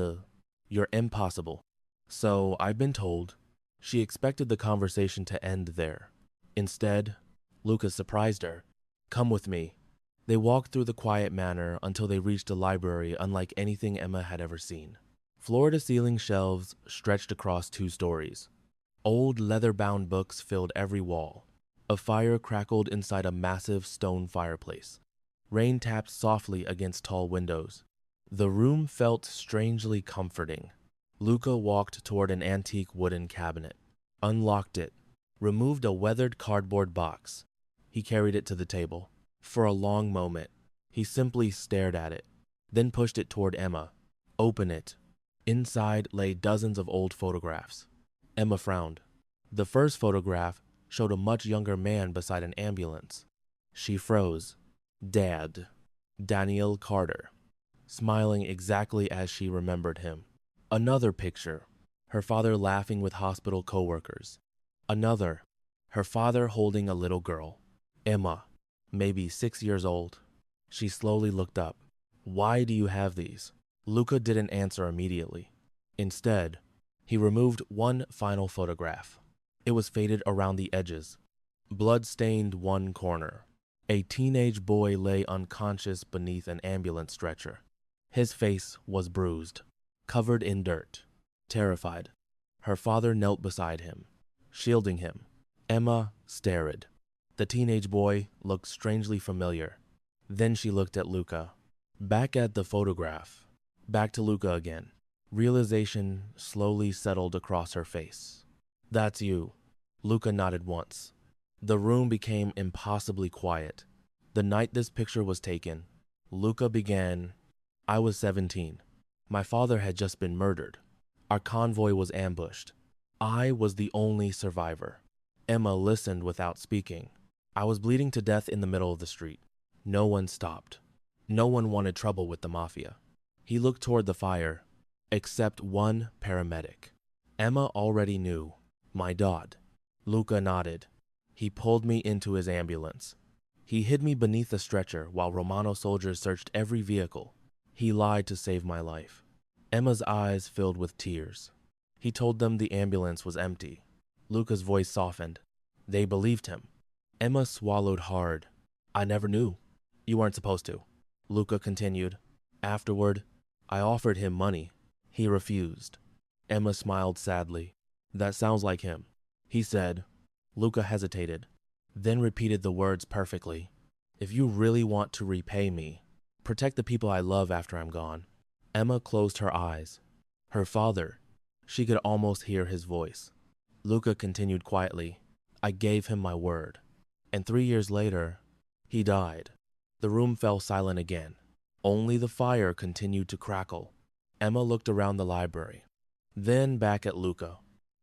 You're impossible. So I've been told. She expected the conversation to end there. Instead, Luca surprised her. Come with me. They walked through the quiet manor until they reached a library unlike anything Emma had ever seen. Floor-to-ceiling shelves stretched across 2 stories. Old leather-bound books filled every wall. A fire crackled inside a massive stone fireplace. Rain tapped softly against tall windows. The room felt strangely comforting. Luca walked toward an antique wooden cabinet, unlocked it, removed a weathered cardboard box. He carried it to the table. For a long moment, he simply stared at it, then pushed it toward Emma. Open it. Inside lay dozens of old photographs. Emma frowned. The first photograph showed a much younger man beside an ambulance. She froze. Dad. Daniel Carter. Smiling exactly as she remembered him. Another picture. Her father laughing with hospital coworkers. Another. Her father holding a little girl. Emma. Maybe 6 years old. She slowly looked up. Why do you have these? Luca didn't answer immediately. Instead, he removed one final photograph. It was faded around the edges. Blood-stained one corner. A teenage boy lay unconscious beneath an ambulance stretcher. His face was bruised, covered in dirt. Terrified, her father knelt beside him, shielding him. Emma stared. The teenage boy looked strangely familiar. Then she looked at Luca. Back at the photograph. Back to Luca again. Realization slowly settled across her face. That's you. Luca nodded once. The room became impossibly quiet. The night this picture was taken, Luca began. I was 17. My father had just been murdered. Our convoy was ambushed. I was the only survivor. Emma listened without speaking. I was bleeding to death in the middle of the street. No one stopped. No one wanted trouble with the mafia. He looked toward the fire, except one paramedic. Emma already knew. My dad. Luca nodded. He pulled me into his ambulance. He hid me beneath a stretcher while Romano soldiers searched every vehicle. He lied to save my life. Emma's eyes filled with tears. He told them the ambulance was empty. Luca's voice softened. They believed him. Emma swallowed hard. I never knew. You weren't supposed to. Luca continued. Afterward, I offered him money. He refused. Emma smiled sadly. That sounds like him. He said. Luca hesitated, then repeated the words perfectly. If you really want to repay me, protect the people I love after I'm gone. Emma closed her eyes. Her father. She could almost hear his voice. Luca continued quietly. I gave him my word. And 3 years later, he died. The room fell silent again. Only the fire continued to crackle. Emma looked around the library, then back at Luca.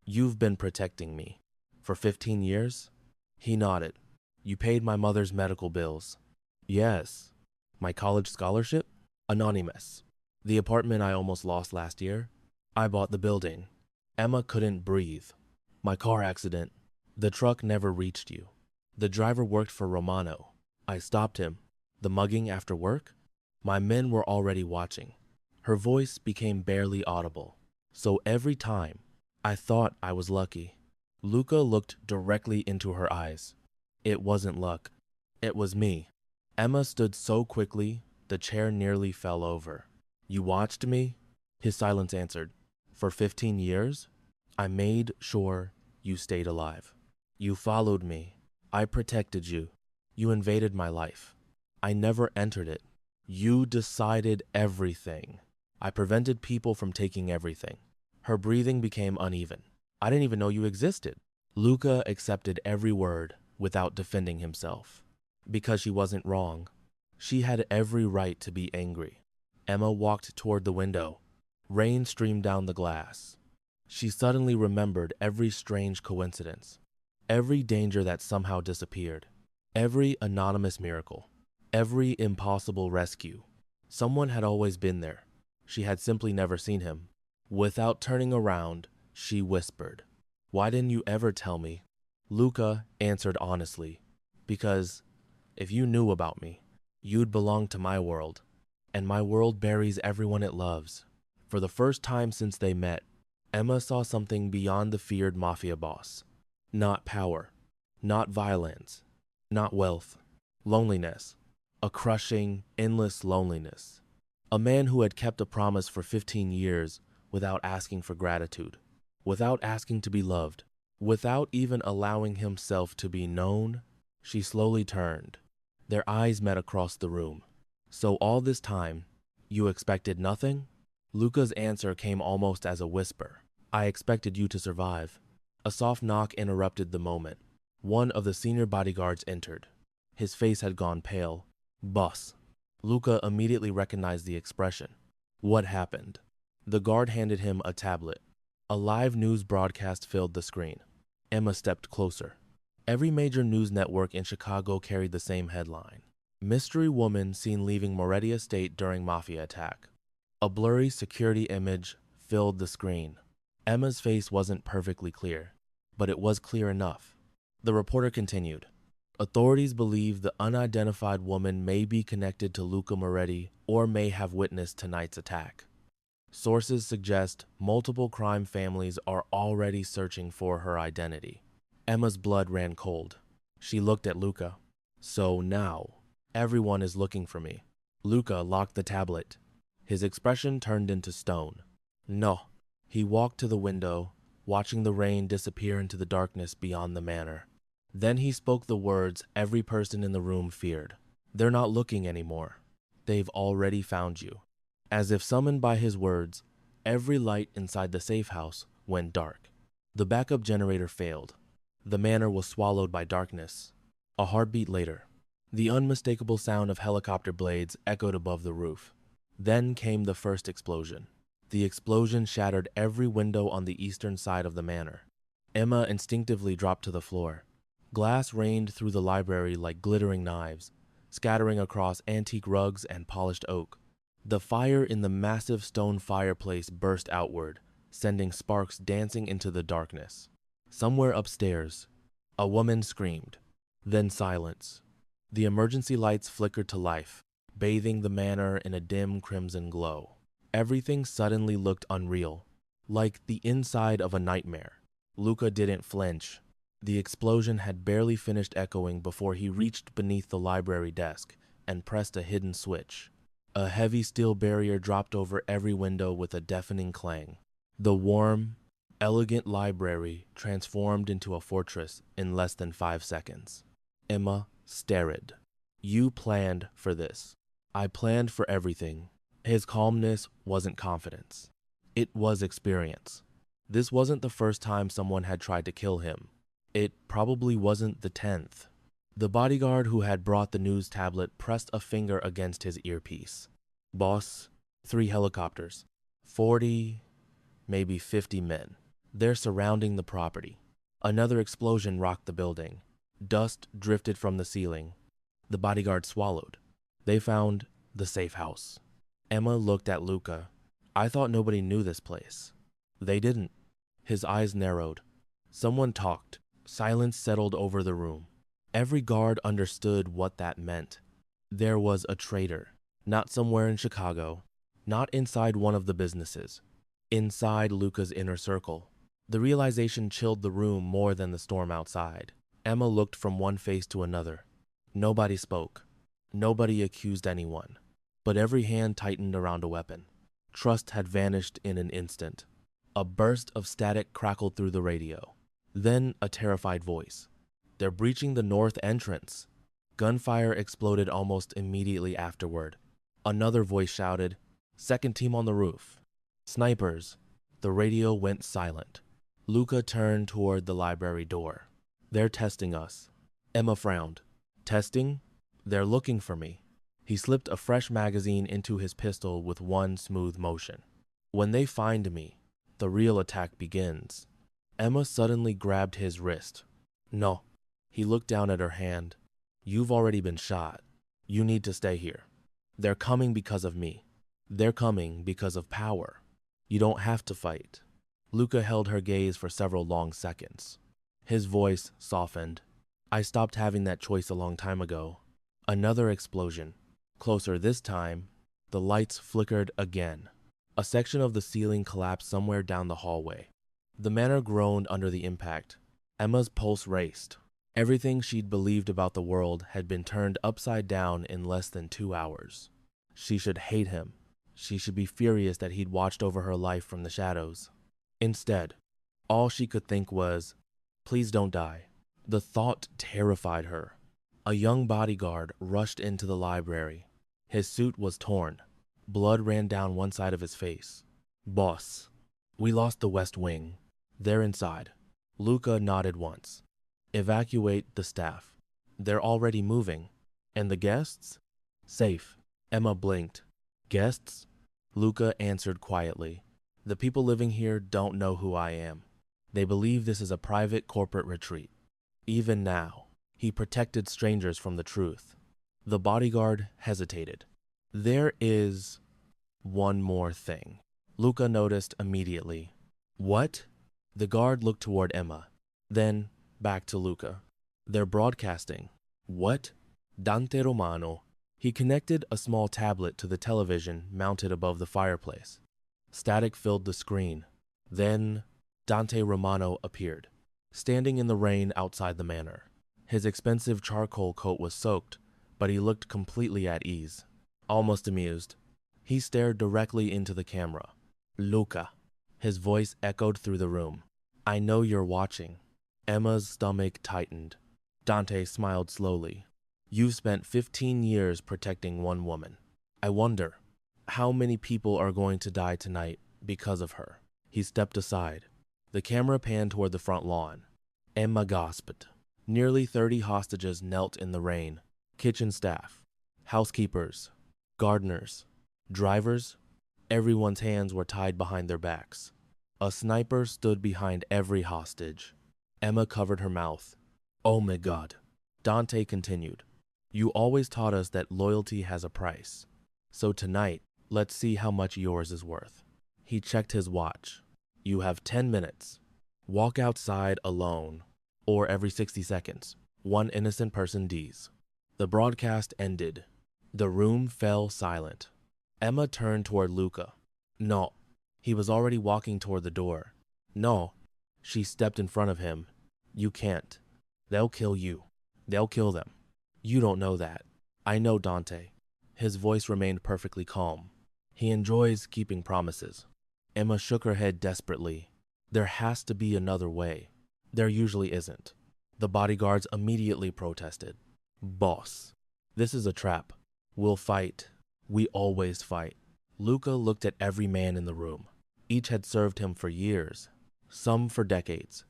You've been protecting me. For 15 years? He nodded. You paid my mother's medical bills. Yes. My college scholarship? Anonymous. The apartment I almost lost last year? I bought the building. Emma couldn't breathe. My car accident. The truck never reached you. The driver worked for Romano. I stopped him. The mugging after work? My men were already watching. Her voice became barely audible. So every time, I thought I was lucky. Luca looked directly into her eyes. It wasn't luck. It was me. Emma stood so quickly, the chair nearly fell over. You watched me? His silence answered. For 15 years, I made sure you stayed alive. You followed me. I protected you. You invaded my life. I never entered it. You decided everything. I prevented people from taking everything. Her breathing became uneven. I didn't even know you existed. Luca accepted every word without defending himself. Because she wasn't wrong. She had every right to be angry. Emma walked toward the window. Rain streamed down the glass. She suddenly remembered every strange coincidence, every danger that somehow disappeared, every anonymous miracle, every impossible rescue. Someone had always been there. She had simply never seen him. Without turning around, she whispered, "Why didn't you ever tell me?" Luca answered honestly, "Because if you knew about me, you'd belong to my world, and my world buries everyone it loves." For the first time since they met, Emma saw something beyond the feared Mafia Boss. Not power, not violence, not wealth, loneliness, a crushing, endless loneliness. A man who had kept a promise for 15 years without asking for gratitude, without asking to be loved, without even allowing himself to be known. She slowly turned. Their eyes met across the room. "So all this time, you expected nothing?" Luca's answer came almost as a whisper. "I expected you to survive." A soft knock interrupted the moment. One of the senior bodyguards entered. His face had gone pale. "Boss." Luca immediately recognized the expression. "What happened?" The guard handed him a tablet. A live news broadcast filled the screen. Emma stepped closer. Every major news network in Chicago carried the same headline: "Mystery woman seen leaving Moretti estate during mafia attack." A blurry security image filled the screen. Emma's face wasn't perfectly clear, but it was clear enough. The reporter continued. "Authorities believe the unidentified woman may be connected to Luca Moretti or may have witnessed tonight's attack. Sources suggest multiple crime families are already searching for her identity." Emma's blood ran cold. She looked at Luca. "So now, everyone is looking for me." Luca locked the tablet. His expression turned into stone. "No." He walked to the window, watching the rain disappear into the darkness beyond the manor. Then he spoke the words every person in the room feared. "They're not looking anymore. They've already found you." As if summoned by his words, every light inside the safe house went dark. The backup generator failed. The manor was swallowed by darkness. A heartbeat later, the unmistakable sound of helicopter blades echoed above the roof. Then came the first explosion. The explosion shattered every window on the eastern side of the manor. Emma instinctively dropped to the floor. Glass rained through the library like glittering knives, scattering across antique rugs and polished oak. The fire in the massive stone fireplace burst outward, sending sparks dancing into the darkness. Somewhere upstairs, a woman screamed. Then silence. The emergency lights flickered to life, bathing the manor in a dim crimson glow. Everything suddenly looked unreal, like the inside of a nightmare. Luca didn't flinch. The explosion had barely finished echoing before he reached beneath the library desk and pressed a hidden switch. A heavy steel barrier dropped over every window with a deafening clang. The warm, elegant library transformed into a fortress in less than 5 seconds. Emma stared. "You planned for this." "I planned for everything." His calmness wasn't confidence. It was experience. This wasn't the first time someone had tried to kill him. It probably wasn't the 10th. The bodyguard who had brought the news tablet pressed a finger against his earpiece. "Boss, 3 helicopters. 40, maybe 50 men. They're surrounding the property." Another explosion rocked the building. Dust drifted from the ceiling. The bodyguard swallowed. They found the safe house. Emma looked at Luca. "I thought nobody knew this place." "They didn't." His eyes narrowed. Someone talked. Silence settled over the room. Every guard understood what that meant. There was a traitor, not somewhere in Chicago, not inside one of the businesses, inside Luca's inner circle. The realization chilled the room more than the storm outside. Emma looked from one face to another. Nobody spoke. Nobody accused anyone. But every hand tightened around a weapon. Trust had vanished in an instant. A burst of static crackled through the radio. Then a terrified voice. "They're breaching the north entrance." Gunfire exploded almost immediately afterward. Another voice shouted, "Second team on the roof." "Snipers." The radio went silent. Luca turned toward the library door. They're testing us. Emma frowned. Testing? They're looking for me. He slipped a fresh magazine into his pistol with one smooth motion. When they find me, the real attack begins. Emma suddenly grabbed his wrist. No. He looked down at her hand. You've already been shot. You need to stay here. They're coming because of me. They're coming because of power. You don't have to fight. Luca held her gaze for several long seconds. His voice softened. I stopped having that choice a long time ago. Another explosion. Closer this time, the lights flickered again. A section of the ceiling collapsed somewhere down the hallway. The manor groaned under the impact. Emma's pulse raced. Everything she'd believed about the world had been turned upside down in less than 2 hours. She should hate him. She should be furious that he'd watched over her life from the shadows. Instead, all she could think was, please don't die. The thought terrified her. A young bodyguard rushed into the library. His suit was torn. Blood ran down one side of his face. Boss, we lost the West Wing. They're inside. Luca nodded once. Evacuate the staff. They're already moving. And the guests? Safe. Emma blinked. Guests? Luca answered quietly. The people living here don't know who I am. They believe this is a private corporate retreat. Even now, he protected strangers from the truth. The bodyguard hesitated. There is one more thing. Luca noticed immediately. What? The guard looked toward Emma, then back to Luca. They're broadcasting. What? Dante Romano. He connected a small tablet to the television mounted above the fireplace. Static filled the screen. Then Dante Romano appeared, standing in the rain outside the manor. His expensive charcoal coat was soaked, but he looked completely at ease, almost amused. He stared directly into the camera. Luca. His voice echoed through the room. I know you're watching. Emma's stomach tightened. Dante smiled slowly. You've spent 15 years protecting one woman. I wonder how many people are going to die tonight because of her. He stepped aside. The camera panned toward the front lawn. Emma gasped. Nearly 30 hostages knelt in the rain. Kitchen staff, housekeepers, gardeners, drivers. Everyone's hands were tied behind their backs. A sniper stood behind every hostage. Emma covered her mouth. Oh my God. Dante continued. You always taught us that loyalty has a price. So tonight, let's see how much yours is worth. He checked his watch. You have 10 minutes. Walk outside alone, or every 60 seconds. One innocent person dies. The broadcast ended. The room fell silent. Emma turned toward Luca. No. He was already walking toward the door. No. She stepped in front of him. You can't. They'll kill you. They'll kill them. You don't know that. I know Dante. His voice remained perfectly calm. He enjoys keeping promises. Emma shook her head desperately. There has to be another way. There usually isn't. The bodyguards immediately protested. Boss, this is a trap. We'll fight. We always fight. Luca looked at every man in the room. Each had served him for years, some for decades.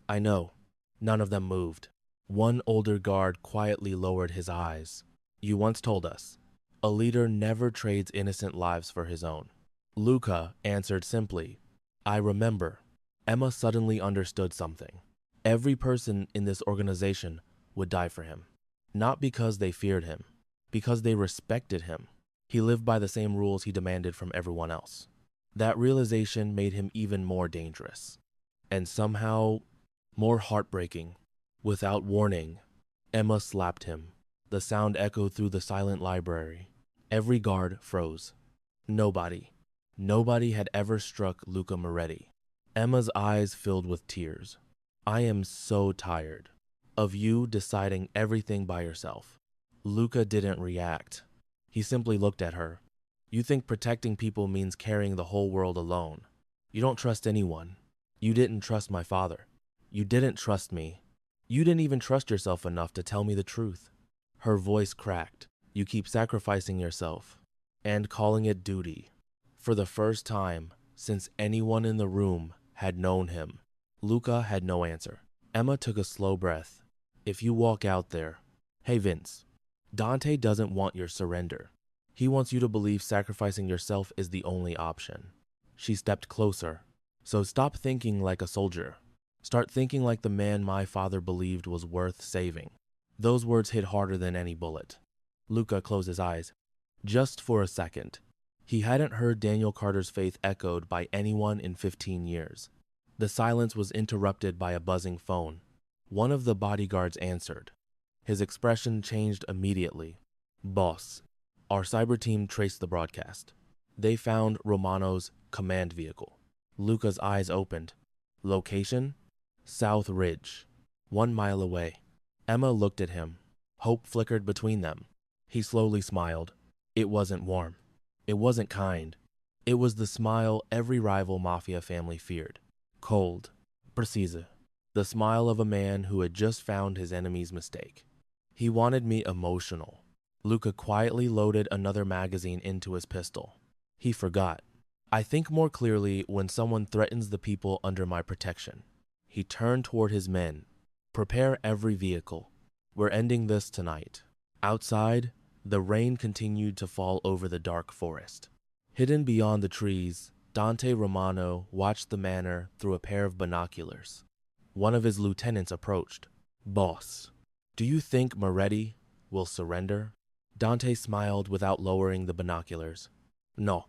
I know. None of them moved. One older guard quietly lowered his eyes. You once told us, a leader never trades innocent lives for his own. Luca answered simply, I remember. Emma suddenly understood something. Every person in this organization would die for him. Not because they feared him, because they respected him. He lived by the same rules he demanded from everyone else. That realization made him even more dangerous, and somehow more heartbreaking. Without warning, Emma slapped him. The sound echoed through the silent library. Every guard froze. Nobody had ever struck Luca Moretti. Emma's eyes filled with tears. I am so tired of you deciding everything by yourself. Luca didn't react. He simply looked at her. You think protecting people means carrying the whole world alone. You don't trust anyone. You didn't trust my father. You didn't trust me. You didn't even trust yourself enough to tell me the truth. Her voice cracked. You keep sacrificing yourself and calling it duty. For the first time, since anyone in the room had known him. Luca had no answer. Emma took a slow breath. If you walk out there... Hey Vince, Dante doesn't want your surrender. He wants you to believe sacrificing yourself is the only option. She stepped closer. So stop thinking like a soldier. Start thinking like the man my father believed was worth saving. Those words hit harder than any bullet. Luca closed his eyes. Just for a second. He hadn't heard Daniel Carter's faith echoed by anyone in 15 years. The silence was interrupted by a buzzing phone. One of the bodyguards answered. His expression changed immediately. Boss, our cyber team traced the broadcast. They found Romano's command vehicle. Luca's eyes opened. Location? South Ridge, 1 mile away. Emma looked at him. Hope flickered between them. He slowly smiled. It wasn't warm. It wasn't kind. It was the smile every rival mafia family feared. Cold. Precise. The smile of a man who had just found his enemy's mistake. He wanted me emotional. Luca quietly loaded another magazine into his pistol. He forgot. I think more clearly when someone threatens the people under my protection. He turned toward his men. Prepare every vehicle. We're ending this tonight. Outside, the rain continued to fall over the dark forest. Hidden beyond the trees, Dante Romano watched the manor through a pair of binoculars. One of his lieutenants approached. Boss, do you think Moretti will surrender? Dante smiled without lowering the binoculars. No,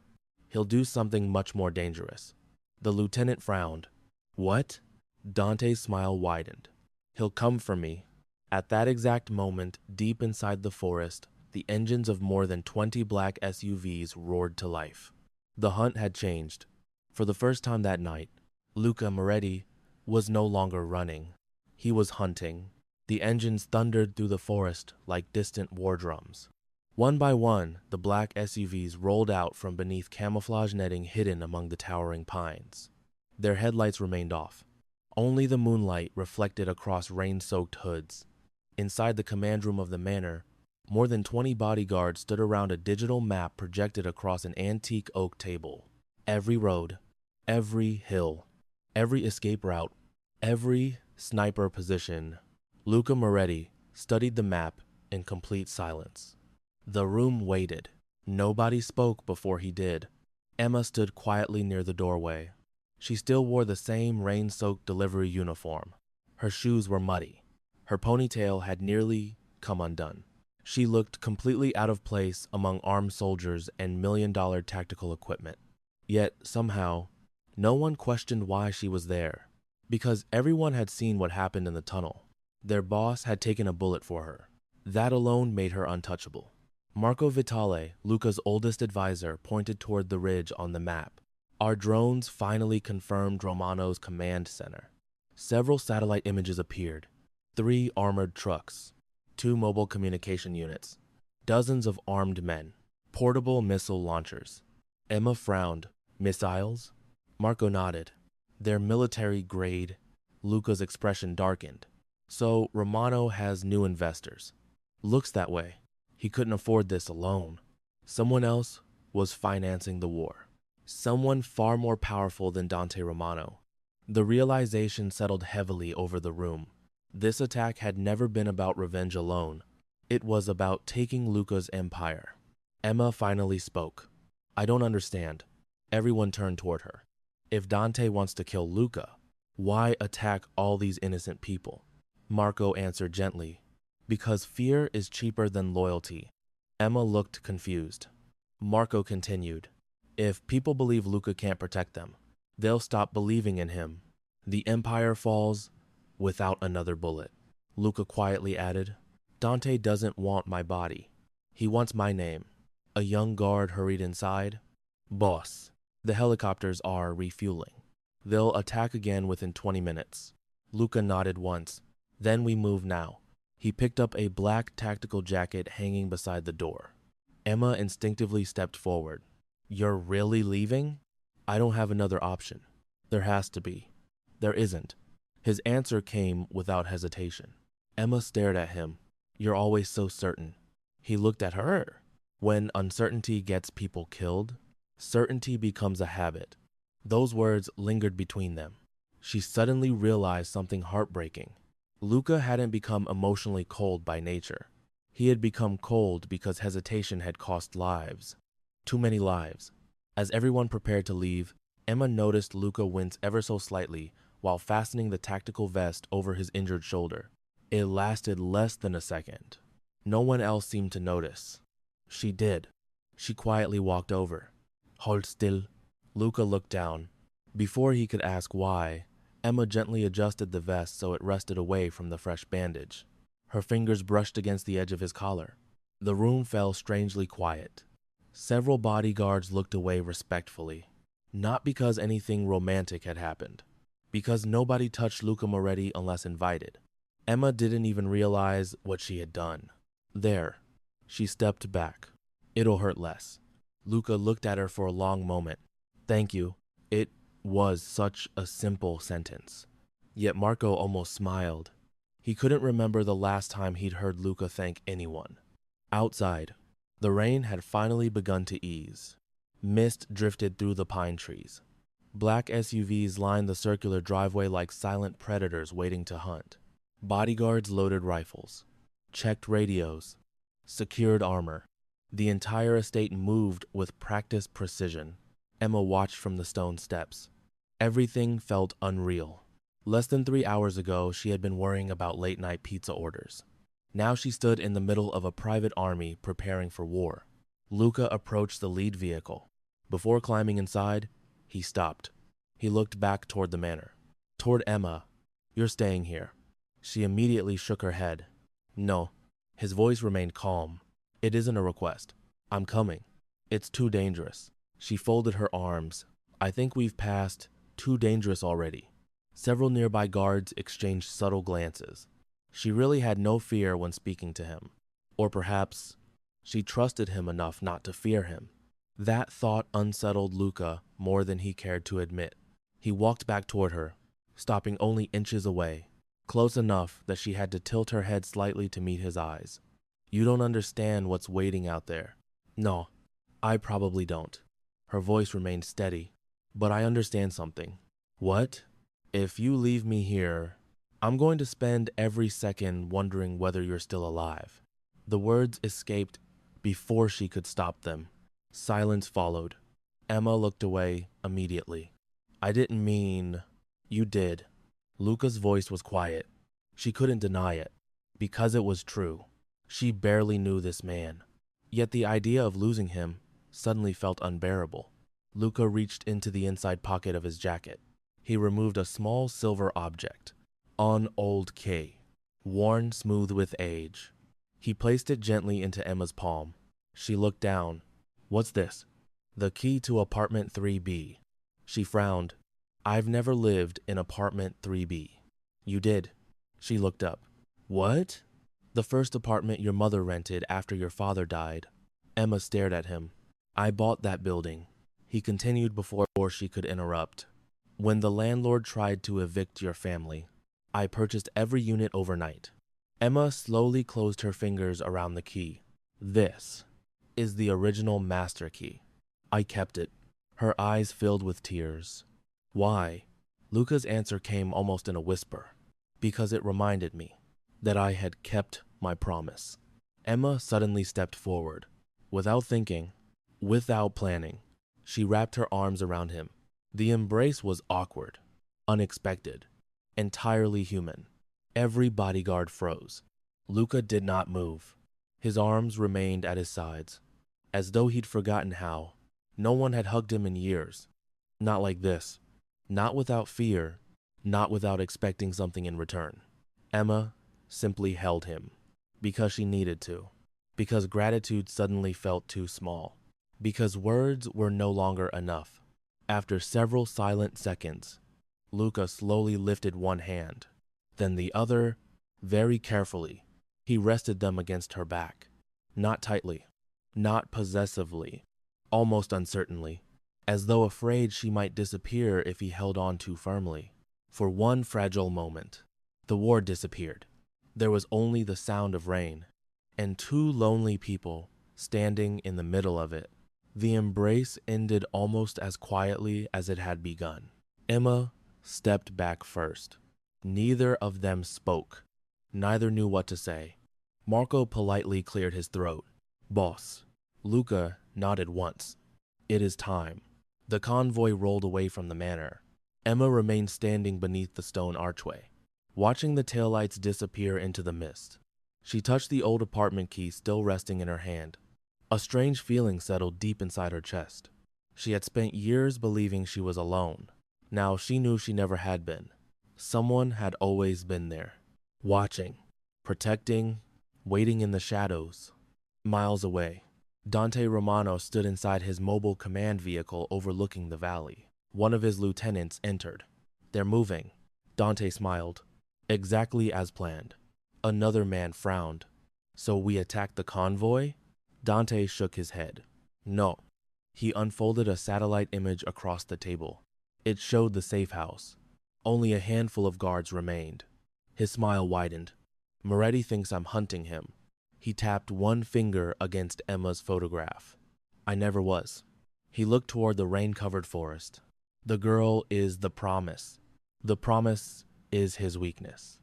he'll do something much more dangerous. The lieutenant frowned. What? Dante's smile widened. He'll come for me. At that exact moment, deep inside the forest, the engines of more than 20 black SUVs roared to life. The hunt had changed. For the first time that night, Luca Moretti was no longer running. He was hunting. The engines thundered through the forest like distant war drums. One by one, the black SUVs rolled out from beneath camouflage netting hidden among the towering pines. Their headlights remained off. Only the moonlight reflected across rain-soaked hoods. Inside the command room of the manor, more than 20 bodyguards stood around a digital map projected across an antique oak table. Every road, every hill, every escape route, every sniper position. Luca Moretti studied the map in complete silence. The room waited. Nobody spoke before he did. Emma stood quietly near the doorway. She still wore the same rain-soaked delivery uniform. Her shoes were muddy. Her ponytail had nearly come undone. She looked completely out of place among armed soldiers and million-dollar tactical equipment. Yet, somehow, no one questioned why she was there, because everyone had seen what happened in the tunnel. Their boss had taken a bullet for her. That alone made her untouchable. Marco Vitale, Luca's oldest advisor, pointed toward the ridge on the map. Our drones finally confirmed Romano's command center. Several satellite images appeared. 3 armored trucks, 2 mobile communication units, dozens of armed men, portable missile launchers. Emma frowned. Missiles? Marco nodded. They're military grade. Luca's expression darkened. So Romano has new investors. Looks that way. He couldn't afford this alone. Someone else was financing the war. Someone far more powerful than Dante Romano. The realization settled heavily over the room. This attack had never been about revenge alone. It was about taking Luca's empire. Emma finally spoke. I don't understand. Everyone turned toward her. If Dante wants to kill Luca, why attack all these innocent people? Marco answered gently. Because fear is cheaper than loyalty. Emma looked confused. Marco continued. If people believe Luca can't protect them, they'll stop believing in him. The empire falls without another bullet. Luca quietly added, Dante doesn't want my body. He wants my name. A young guard hurried inside. Boss, the helicopters are refueling. They'll attack again within 20 minutes. Luca nodded once. Then we move now. He picked up a black tactical jacket hanging beside the door. Emma instinctively stepped forward. You're really leaving? I don't have another option. There has to be. There isn't. His answer came without hesitation. Emma stared at him. You're always so certain. He looked at her. When uncertainty gets people killed, certainty becomes a habit. Those words lingered between them. She suddenly realized something heartbreaking. Luca hadn't become emotionally cold by nature. He had become cold because hesitation had cost lives. Too many lives. As everyone prepared to leave, Emma noticed Luca wince ever so slightly while fastening the tactical vest over his injured shoulder. It lasted less than a second. No one else seemed to notice. She did. She quietly walked over. Hold still. Luca looked down. Before he could ask why, Emma gently adjusted the vest so it rested away from the fresh bandage. Her fingers brushed against the edge of his collar. The room fell strangely quiet. Several bodyguards looked away respectfully. Not because anything romantic had happened. Because nobody touched Luca Moretti unless invited. Emma didn't even realize what she had done. There. She stepped back. It'll hurt less. Luca looked at her for a long moment. Thank you. It was such a simple sentence. Yet Marco almost smiled. He couldn't remember the last time he'd heard Luca thank anyone. Outside, the rain had finally begun to ease. Mist drifted through the pine trees. Black SUVs lined the circular driveway like silent predators waiting to hunt. Bodyguards loaded rifles, checked radios, secured armor. The entire estate moved with practiced precision. Emma watched from the stone steps. Everything felt unreal. Less than 3 hours ago, she had been worrying about late-night pizza orders. Now she stood in the middle of a private army preparing for war. Luca approached the lead vehicle. Before climbing inside, he stopped. He looked back toward the manor. Toward Emma. You're staying here. She immediately shook her head. No. His voice remained calm. It isn't a request. I'm coming. It's too dangerous. She folded her arms. I think we've passed too dangerous already. Several nearby guards exchanged subtle glances. She really had no fear when speaking to him. Or perhaps she trusted him enough not to fear him. That thought unsettled Luca more than he cared to admit. He walked back toward her, stopping only inches away, close enough that she had to tilt her head slightly to meet his eyes. You don't understand what's waiting out there. No, I probably don't. Her voice remained steady. But I understand something. What? If you leave me here, I'm going to spend every second wondering whether you're still alive. The words escaped before she could stop them. Silence followed. Emma looked away immediately. I didn't mean... You did. Luca's voice was quiet. She couldn't deny it. Because it was true. She barely knew this man. Yet the idea of losing him suddenly felt unbearable. Luca reached into the inside pocket of his jacket. He removed a small silver object. On old K. Worn smooth with age. He placed it gently into Emma's palm. She looked down. What's this? The key to apartment 3B. She frowned. I've never lived in apartment 3B. You did. She looked up. What? The first apartment your mother rented after your father died. Emma stared at him. I bought that building. He continued before she could interrupt. When the landlord tried to evict your family, I purchased every unit overnight. Emma slowly closed her fingers around the key. This is the original master key. I kept it. Her eyes filled with tears. Why? Luca's answer came almost in a whisper. Because it reminded me that I had kept my promise. Emma suddenly stepped forward. Without thinking, without planning, she wrapped her arms around him. The embrace was awkward, unexpected, entirely human. Every bodyguard froze. Luca did not move. His arms remained at his sides, as though he'd forgotten how. No one had hugged him in years. Not like this. Not without fear, not without expecting something in return. Emma simply held him, because she needed to, because gratitude suddenly felt too small, because words were no longer enough. After several silent seconds, Luca slowly lifted one hand, then the other, very carefully. He rested them against her back, not tightly, not possessively, almost uncertainly, as though afraid she might disappear if he held on too firmly. For one fragile moment, the war disappeared. There was only the sound of rain, and two lonely people standing in the middle of it. The embrace ended almost as quietly as it had begun. Emma stepped back first. Neither of them spoke. Neither knew what to say. Marco politely cleared his throat. "Boss." Luca nodded once. "It is time." The convoy rolled away from the manor. Emma remained standing beneath the stone archway, watching the taillights disappear into the mist. She touched the old apartment key still resting in her hand. A strange feeling settled deep inside her chest. She had spent years believing she was alone. Now she knew she never had been. Someone had always been there, watching, protecting, waiting in the shadows. Miles away, Dante Romano stood inside his mobile command vehicle overlooking the valley. One of his lieutenants entered. "They're moving." Dante smiled. "Exactly as planned." Another man frowned. "So we attacked the convoy?" Dante shook his head. "No." He unfolded a satellite image across the table. It showed the safe house. Only a handful of guards remained. His smile widened. "Moretti thinks I'm hunting him." He tapped one finger against Emma's photograph. "I never was." He looked toward the rain-covered forest. "The girl is the promise. The promise is his weakness.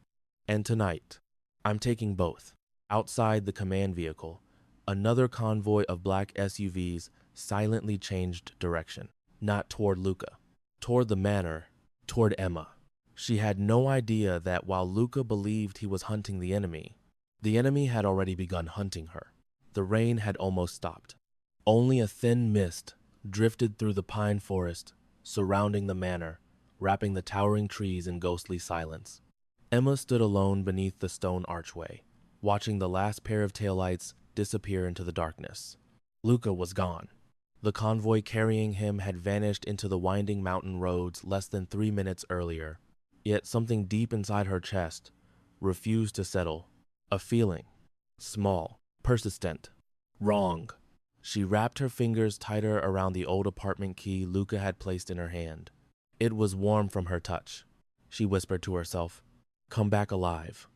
And tonight, I'm taking both." Outside the command vehicle, another convoy of black SUVs silently changed direction. Not toward Luca. Toward the manor. Toward Emma. She had no idea that while Luca believed he was hunting the enemy had already begun hunting her. The rain had almost stopped. Only a thin mist drifted through the pine forest surrounding the manor, wrapping the towering trees in ghostly silence. Emma stood alone beneath the stone archway, watching the last pair of taillights disappear into the darkness. Luca was gone. The convoy carrying him had vanished into the winding mountain roads less than 3 minutes earlier. Yet something deep inside her chest refused to settle. A feeling. Small. Persistent. Wrong. She wrapped her fingers tighter around the old apartment key Luca had placed in her hand. It was warm from her touch. She whispered to herself, "Come back alive."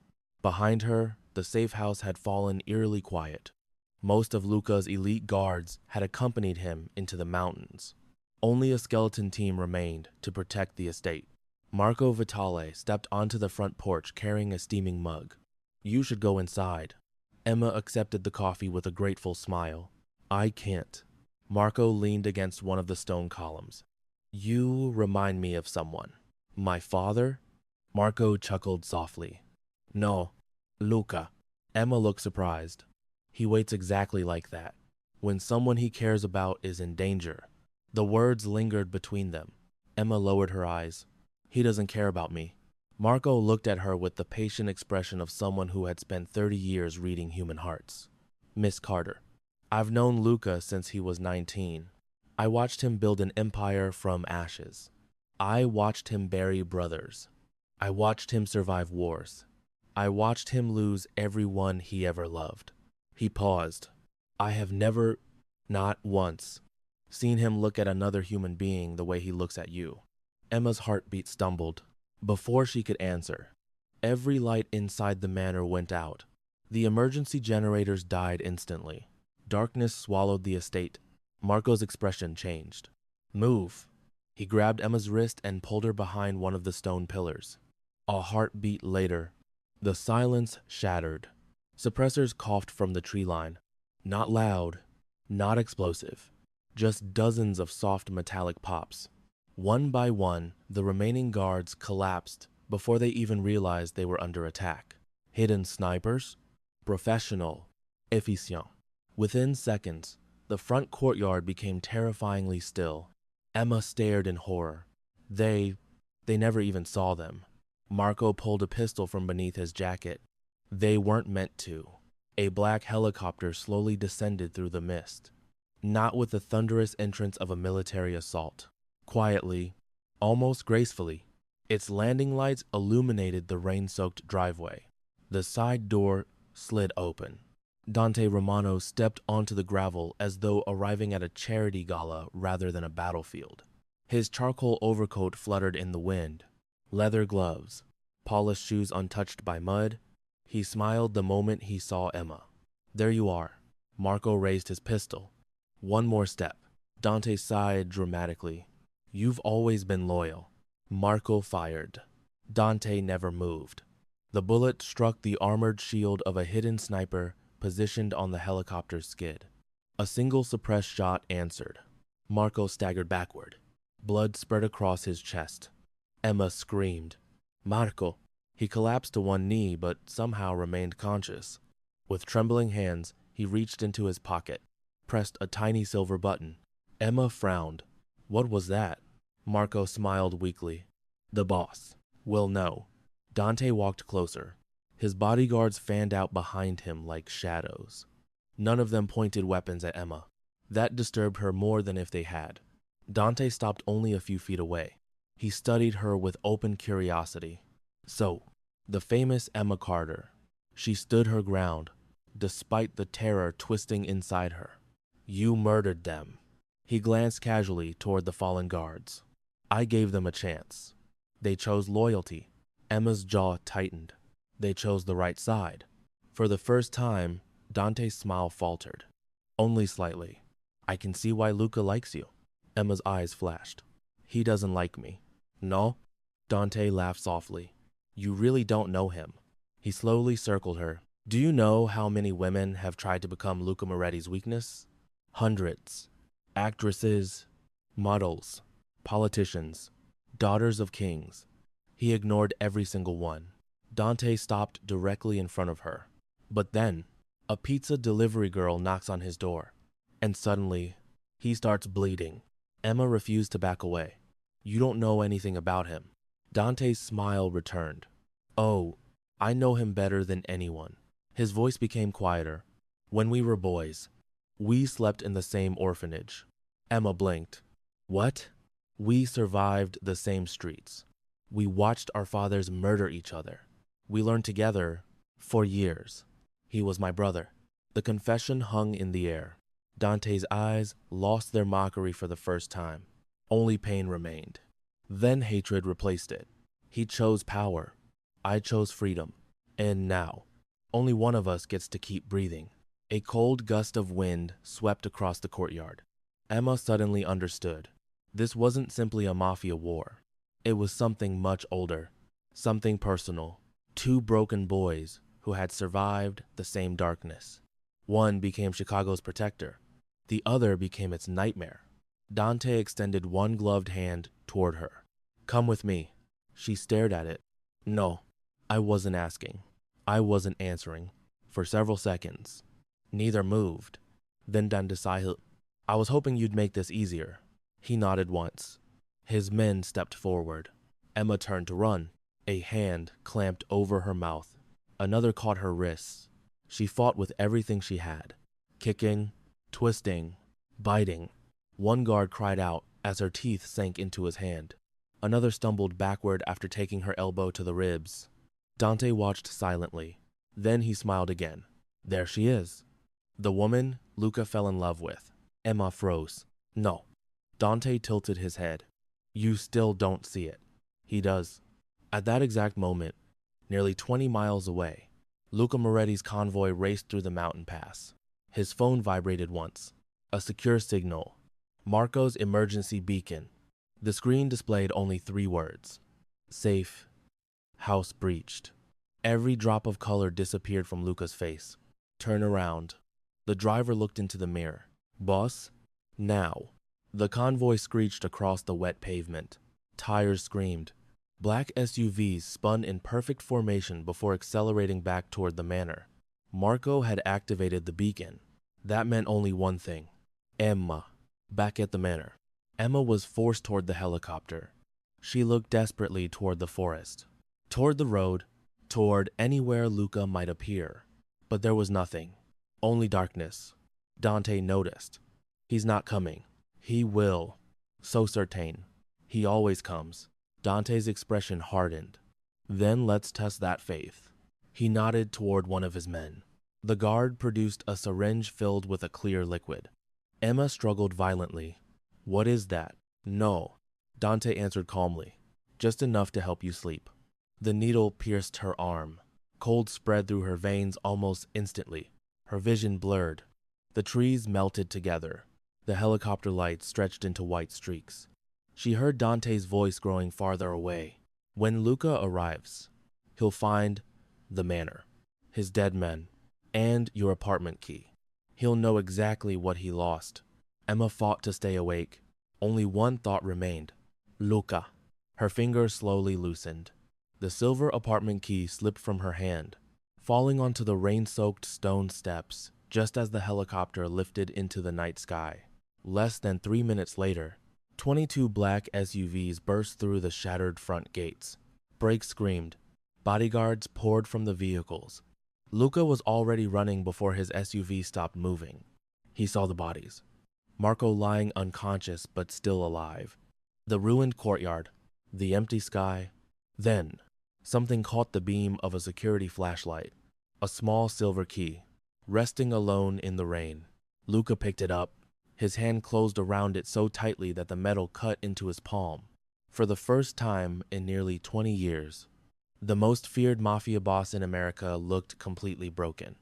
Behind her, the safe house had fallen eerily quiet. Most of Luca's elite guards had accompanied him into the mountains. Only a skeleton team remained to protect the estate. Marco Vitale stepped onto the front porch carrying a steaming mug. "You should go inside." Emma accepted the coffee with a grateful smile. "I can't." Marco leaned against one of the stone columns. "You remind me of someone." "My father?" Marco chuckled softly. "No, Luca." Emma looked surprised. "He waits exactly like that, when someone he cares about is in danger." The words lingered between them. Emma lowered her eyes. "He doesn't care about me." Marco looked at her with the patient expression of someone who had spent 30 years reading human hearts. "Miss Carter, I've known Luca since he was 19. I watched him build an empire from ashes. I watched him bury brothers. I watched him survive wars. I watched him lose everyone he ever loved." He paused. "I have never, not once, seen him look at another human being the way he looks at you." Emma's heartbeat stumbled. Before she could answer, every light inside the manor went out. The emergency generators died instantly. Darkness swallowed the estate. Marco's expression changed. "Move." He grabbed Emma's wrist and pulled her behind one of the stone pillars. A heartbeat later, the silence shattered. Suppressors coughed from the tree line. Not loud, not explosive, just dozens of soft metallic pops. One by one, the remaining guards collapsed before they even realized they were under attack. Hidden snipers? Professional. Efficient. Within seconds, the front courtyard became terrifyingly still. Emma stared in horror. They never even saw them. Marco pulled a pistol from beneath his jacket. They weren't meant to. A black helicopter slowly descended through the mist. Not with the thunderous entrance of a military assault. Quietly, almost gracefully, its landing lights illuminated the rain-soaked driveway. The side door slid open. Dante Romano stepped onto the gravel as though arriving at a charity gala rather than a battlefield. His charcoal overcoat fluttered in the wind. Leather gloves, polished shoes untouched by mud. He smiled the moment he saw Emma. "There you are." Marco raised his pistol. "One more step, Dante sighed dramatically. You've always been loyal. Marco fired. Dante never moved. The bullet struck the armored shield of a hidden sniper positioned on the helicopter's skid. A single suppressed shot answered. Marco staggered backward. Blood spurted across his chest. Emma screamed. Marco! He collapsed to one knee but somehow remained conscious. With trembling hands, he reached into his pocket, pressed a tiny silver button. Emma frowned. What was that? Marco smiled weakly. The boss will know. Dante walked closer. His bodyguards fanned out behind him like shadows. None of them pointed weapons at Emma. That disturbed her more than if they had. Dante stopped only a few feet away. He studied her with open curiosity. So, the famous Emma Carter. She stood her ground, despite the terror twisting inside her. You murdered them. He glanced casually toward the fallen guards. I gave them a chance. They chose loyalty. Emma's jaw tightened. They chose the right side. For the first time, Dante's smile faltered. Only slightly. I can see why Luca likes you. Emma's eyes flashed. He doesn't like me. No? Dante laughed softly. You really don't know him. He slowly circled her. Do you know how many women have tried to become Luca Moretti's weakness? Hundreds. Actresses, models, politicians, daughters of kings. He ignored every single one. Dante stopped directly in front of her. But then, a pizza delivery girl knocks on his door. And suddenly, he starts bleeding. Emma refused to back away. You don't know anything about him. Dante's smile returned. Oh, I know him better than anyone. His voice became quieter. When we were boys, we slept in the same orphanage. Emma blinked. What? We survived the same streets. We watched our fathers murder each other. We learned together for years. He was my brother. The confession hung in the air. Dante's eyes lost their mockery for the first time. Only pain remained. Then hatred replaced it. He chose power. I chose freedom. And now, only one of us gets to keep breathing. A cold gust of wind swept across the courtyard. Emma suddenly understood. This wasn't simply a mafia war. It was something much older, something personal. Two broken boys who had survived the same darkness. One became Chicago's protector. The other became its nightmare. Dante extended one gloved hand toward her. Come with me. She stared at it. No, I wasn't asking. I wasn't answering. For several seconds, neither moved. Then Dante sighed. I was hoping you'd make this easier. He nodded once. His men stepped forward. Emma turned to run. A hand clamped over her mouth. Another caught her wrists. She fought with everything she had. Kicking, twisting, biting. One guard cried out as her teeth sank into his hand. Another stumbled backward after taking her elbow to the ribs. Dante watched silently. Then he smiled again. There she is. The woman Luca fell in love with. Emma froze. No. Dante tilted his head. You still don't see it. He does. At that exact moment, nearly 20 miles away, Luca Moretti's convoy raced through the mountain pass. His phone vibrated once. A secure signal. Marco's emergency beacon. The screen displayed only 3 words. Safe. House breached. Every drop of color disappeared from Luca's face. Turn around. The driver looked into the mirror. Boss? Now. The convoy screeched across the wet pavement. Tires screamed. Black SUVs spun in perfect formation before accelerating back toward the manor. Marco had activated the beacon. That meant only one thing. Emma. Back at the manor. Emma was forced toward the helicopter. She looked desperately toward the forest. Toward the road. Toward anywhere Luca might appear. But there was nothing. Only darkness. Dante noticed. He's not coming. He will. So certain. He always comes. Dante's expression hardened. Then let's test that faith. He nodded toward one of his men. The guard produced a syringe filled with a clear liquid. Emma struggled violently. What is that? No. Dante answered calmly. Just enough to help you sleep. The needle pierced her arm. Cold spread through her veins almost instantly. Her vision blurred. The trees melted together. The helicopter lights stretched into white streaks. She heard Dante's voice growing farther away. When Luca arrives, he'll find the manor, his dead men, and your apartment key. He'll know exactly what he lost. Emma fought to stay awake. Only one thought remained. Luca. Her fingers slowly loosened. The silver apartment key slipped from her hand, falling onto the rain-soaked stone steps just as the helicopter lifted into the night sky. Less than 3 minutes later, 22 black SUVs burst through the shattered front gates. Brakes screamed. Bodyguards poured from the vehicles. Luca was already running before his SUV stopped moving. He saw the bodies. Marco lying unconscious but still alive. The ruined courtyard. The empty sky. Then, something caught the beam of a security flashlight. A small silver key, resting alone in the rain. Luca picked it up. His hand closed around it so tightly that the metal cut into his palm. For the first time in nearly 20 years, the most feared mafia boss in America looked completely broken.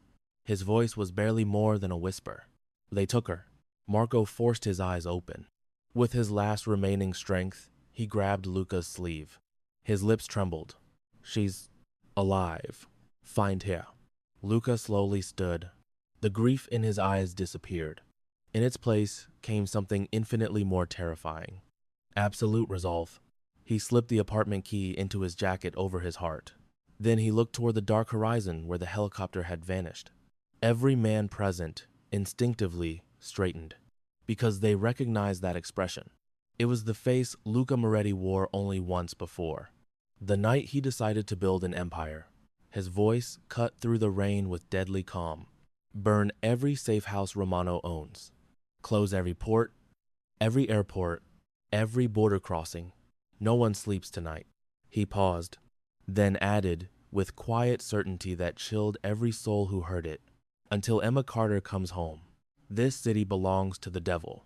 His voice was barely more than a whisper. They took her. Marco forced his eyes open. With his last remaining strength, he grabbed Luca's sleeve. His lips trembled. She's alive. Find her. Luca slowly stood. The grief in his eyes disappeared. In its place came something infinitely more terrifying. Absolute resolve. He slipped the apartment key into his jacket over his heart. Then he looked toward the dark horizon where the helicopter had vanished. Every man present instinctively straightened, because they recognized that expression. It was the face Luca Moretti wore only once before, the night he decided to build an empire. His voice cut through the rain with deadly calm. Burn every safe house Romano owns. Close every port, every airport, every border crossing. No one sleeps tonight. He paused, then added, with quiet certainty that chilled every soul who heard it, until Emma Carter comes home. This city belongs to the devil.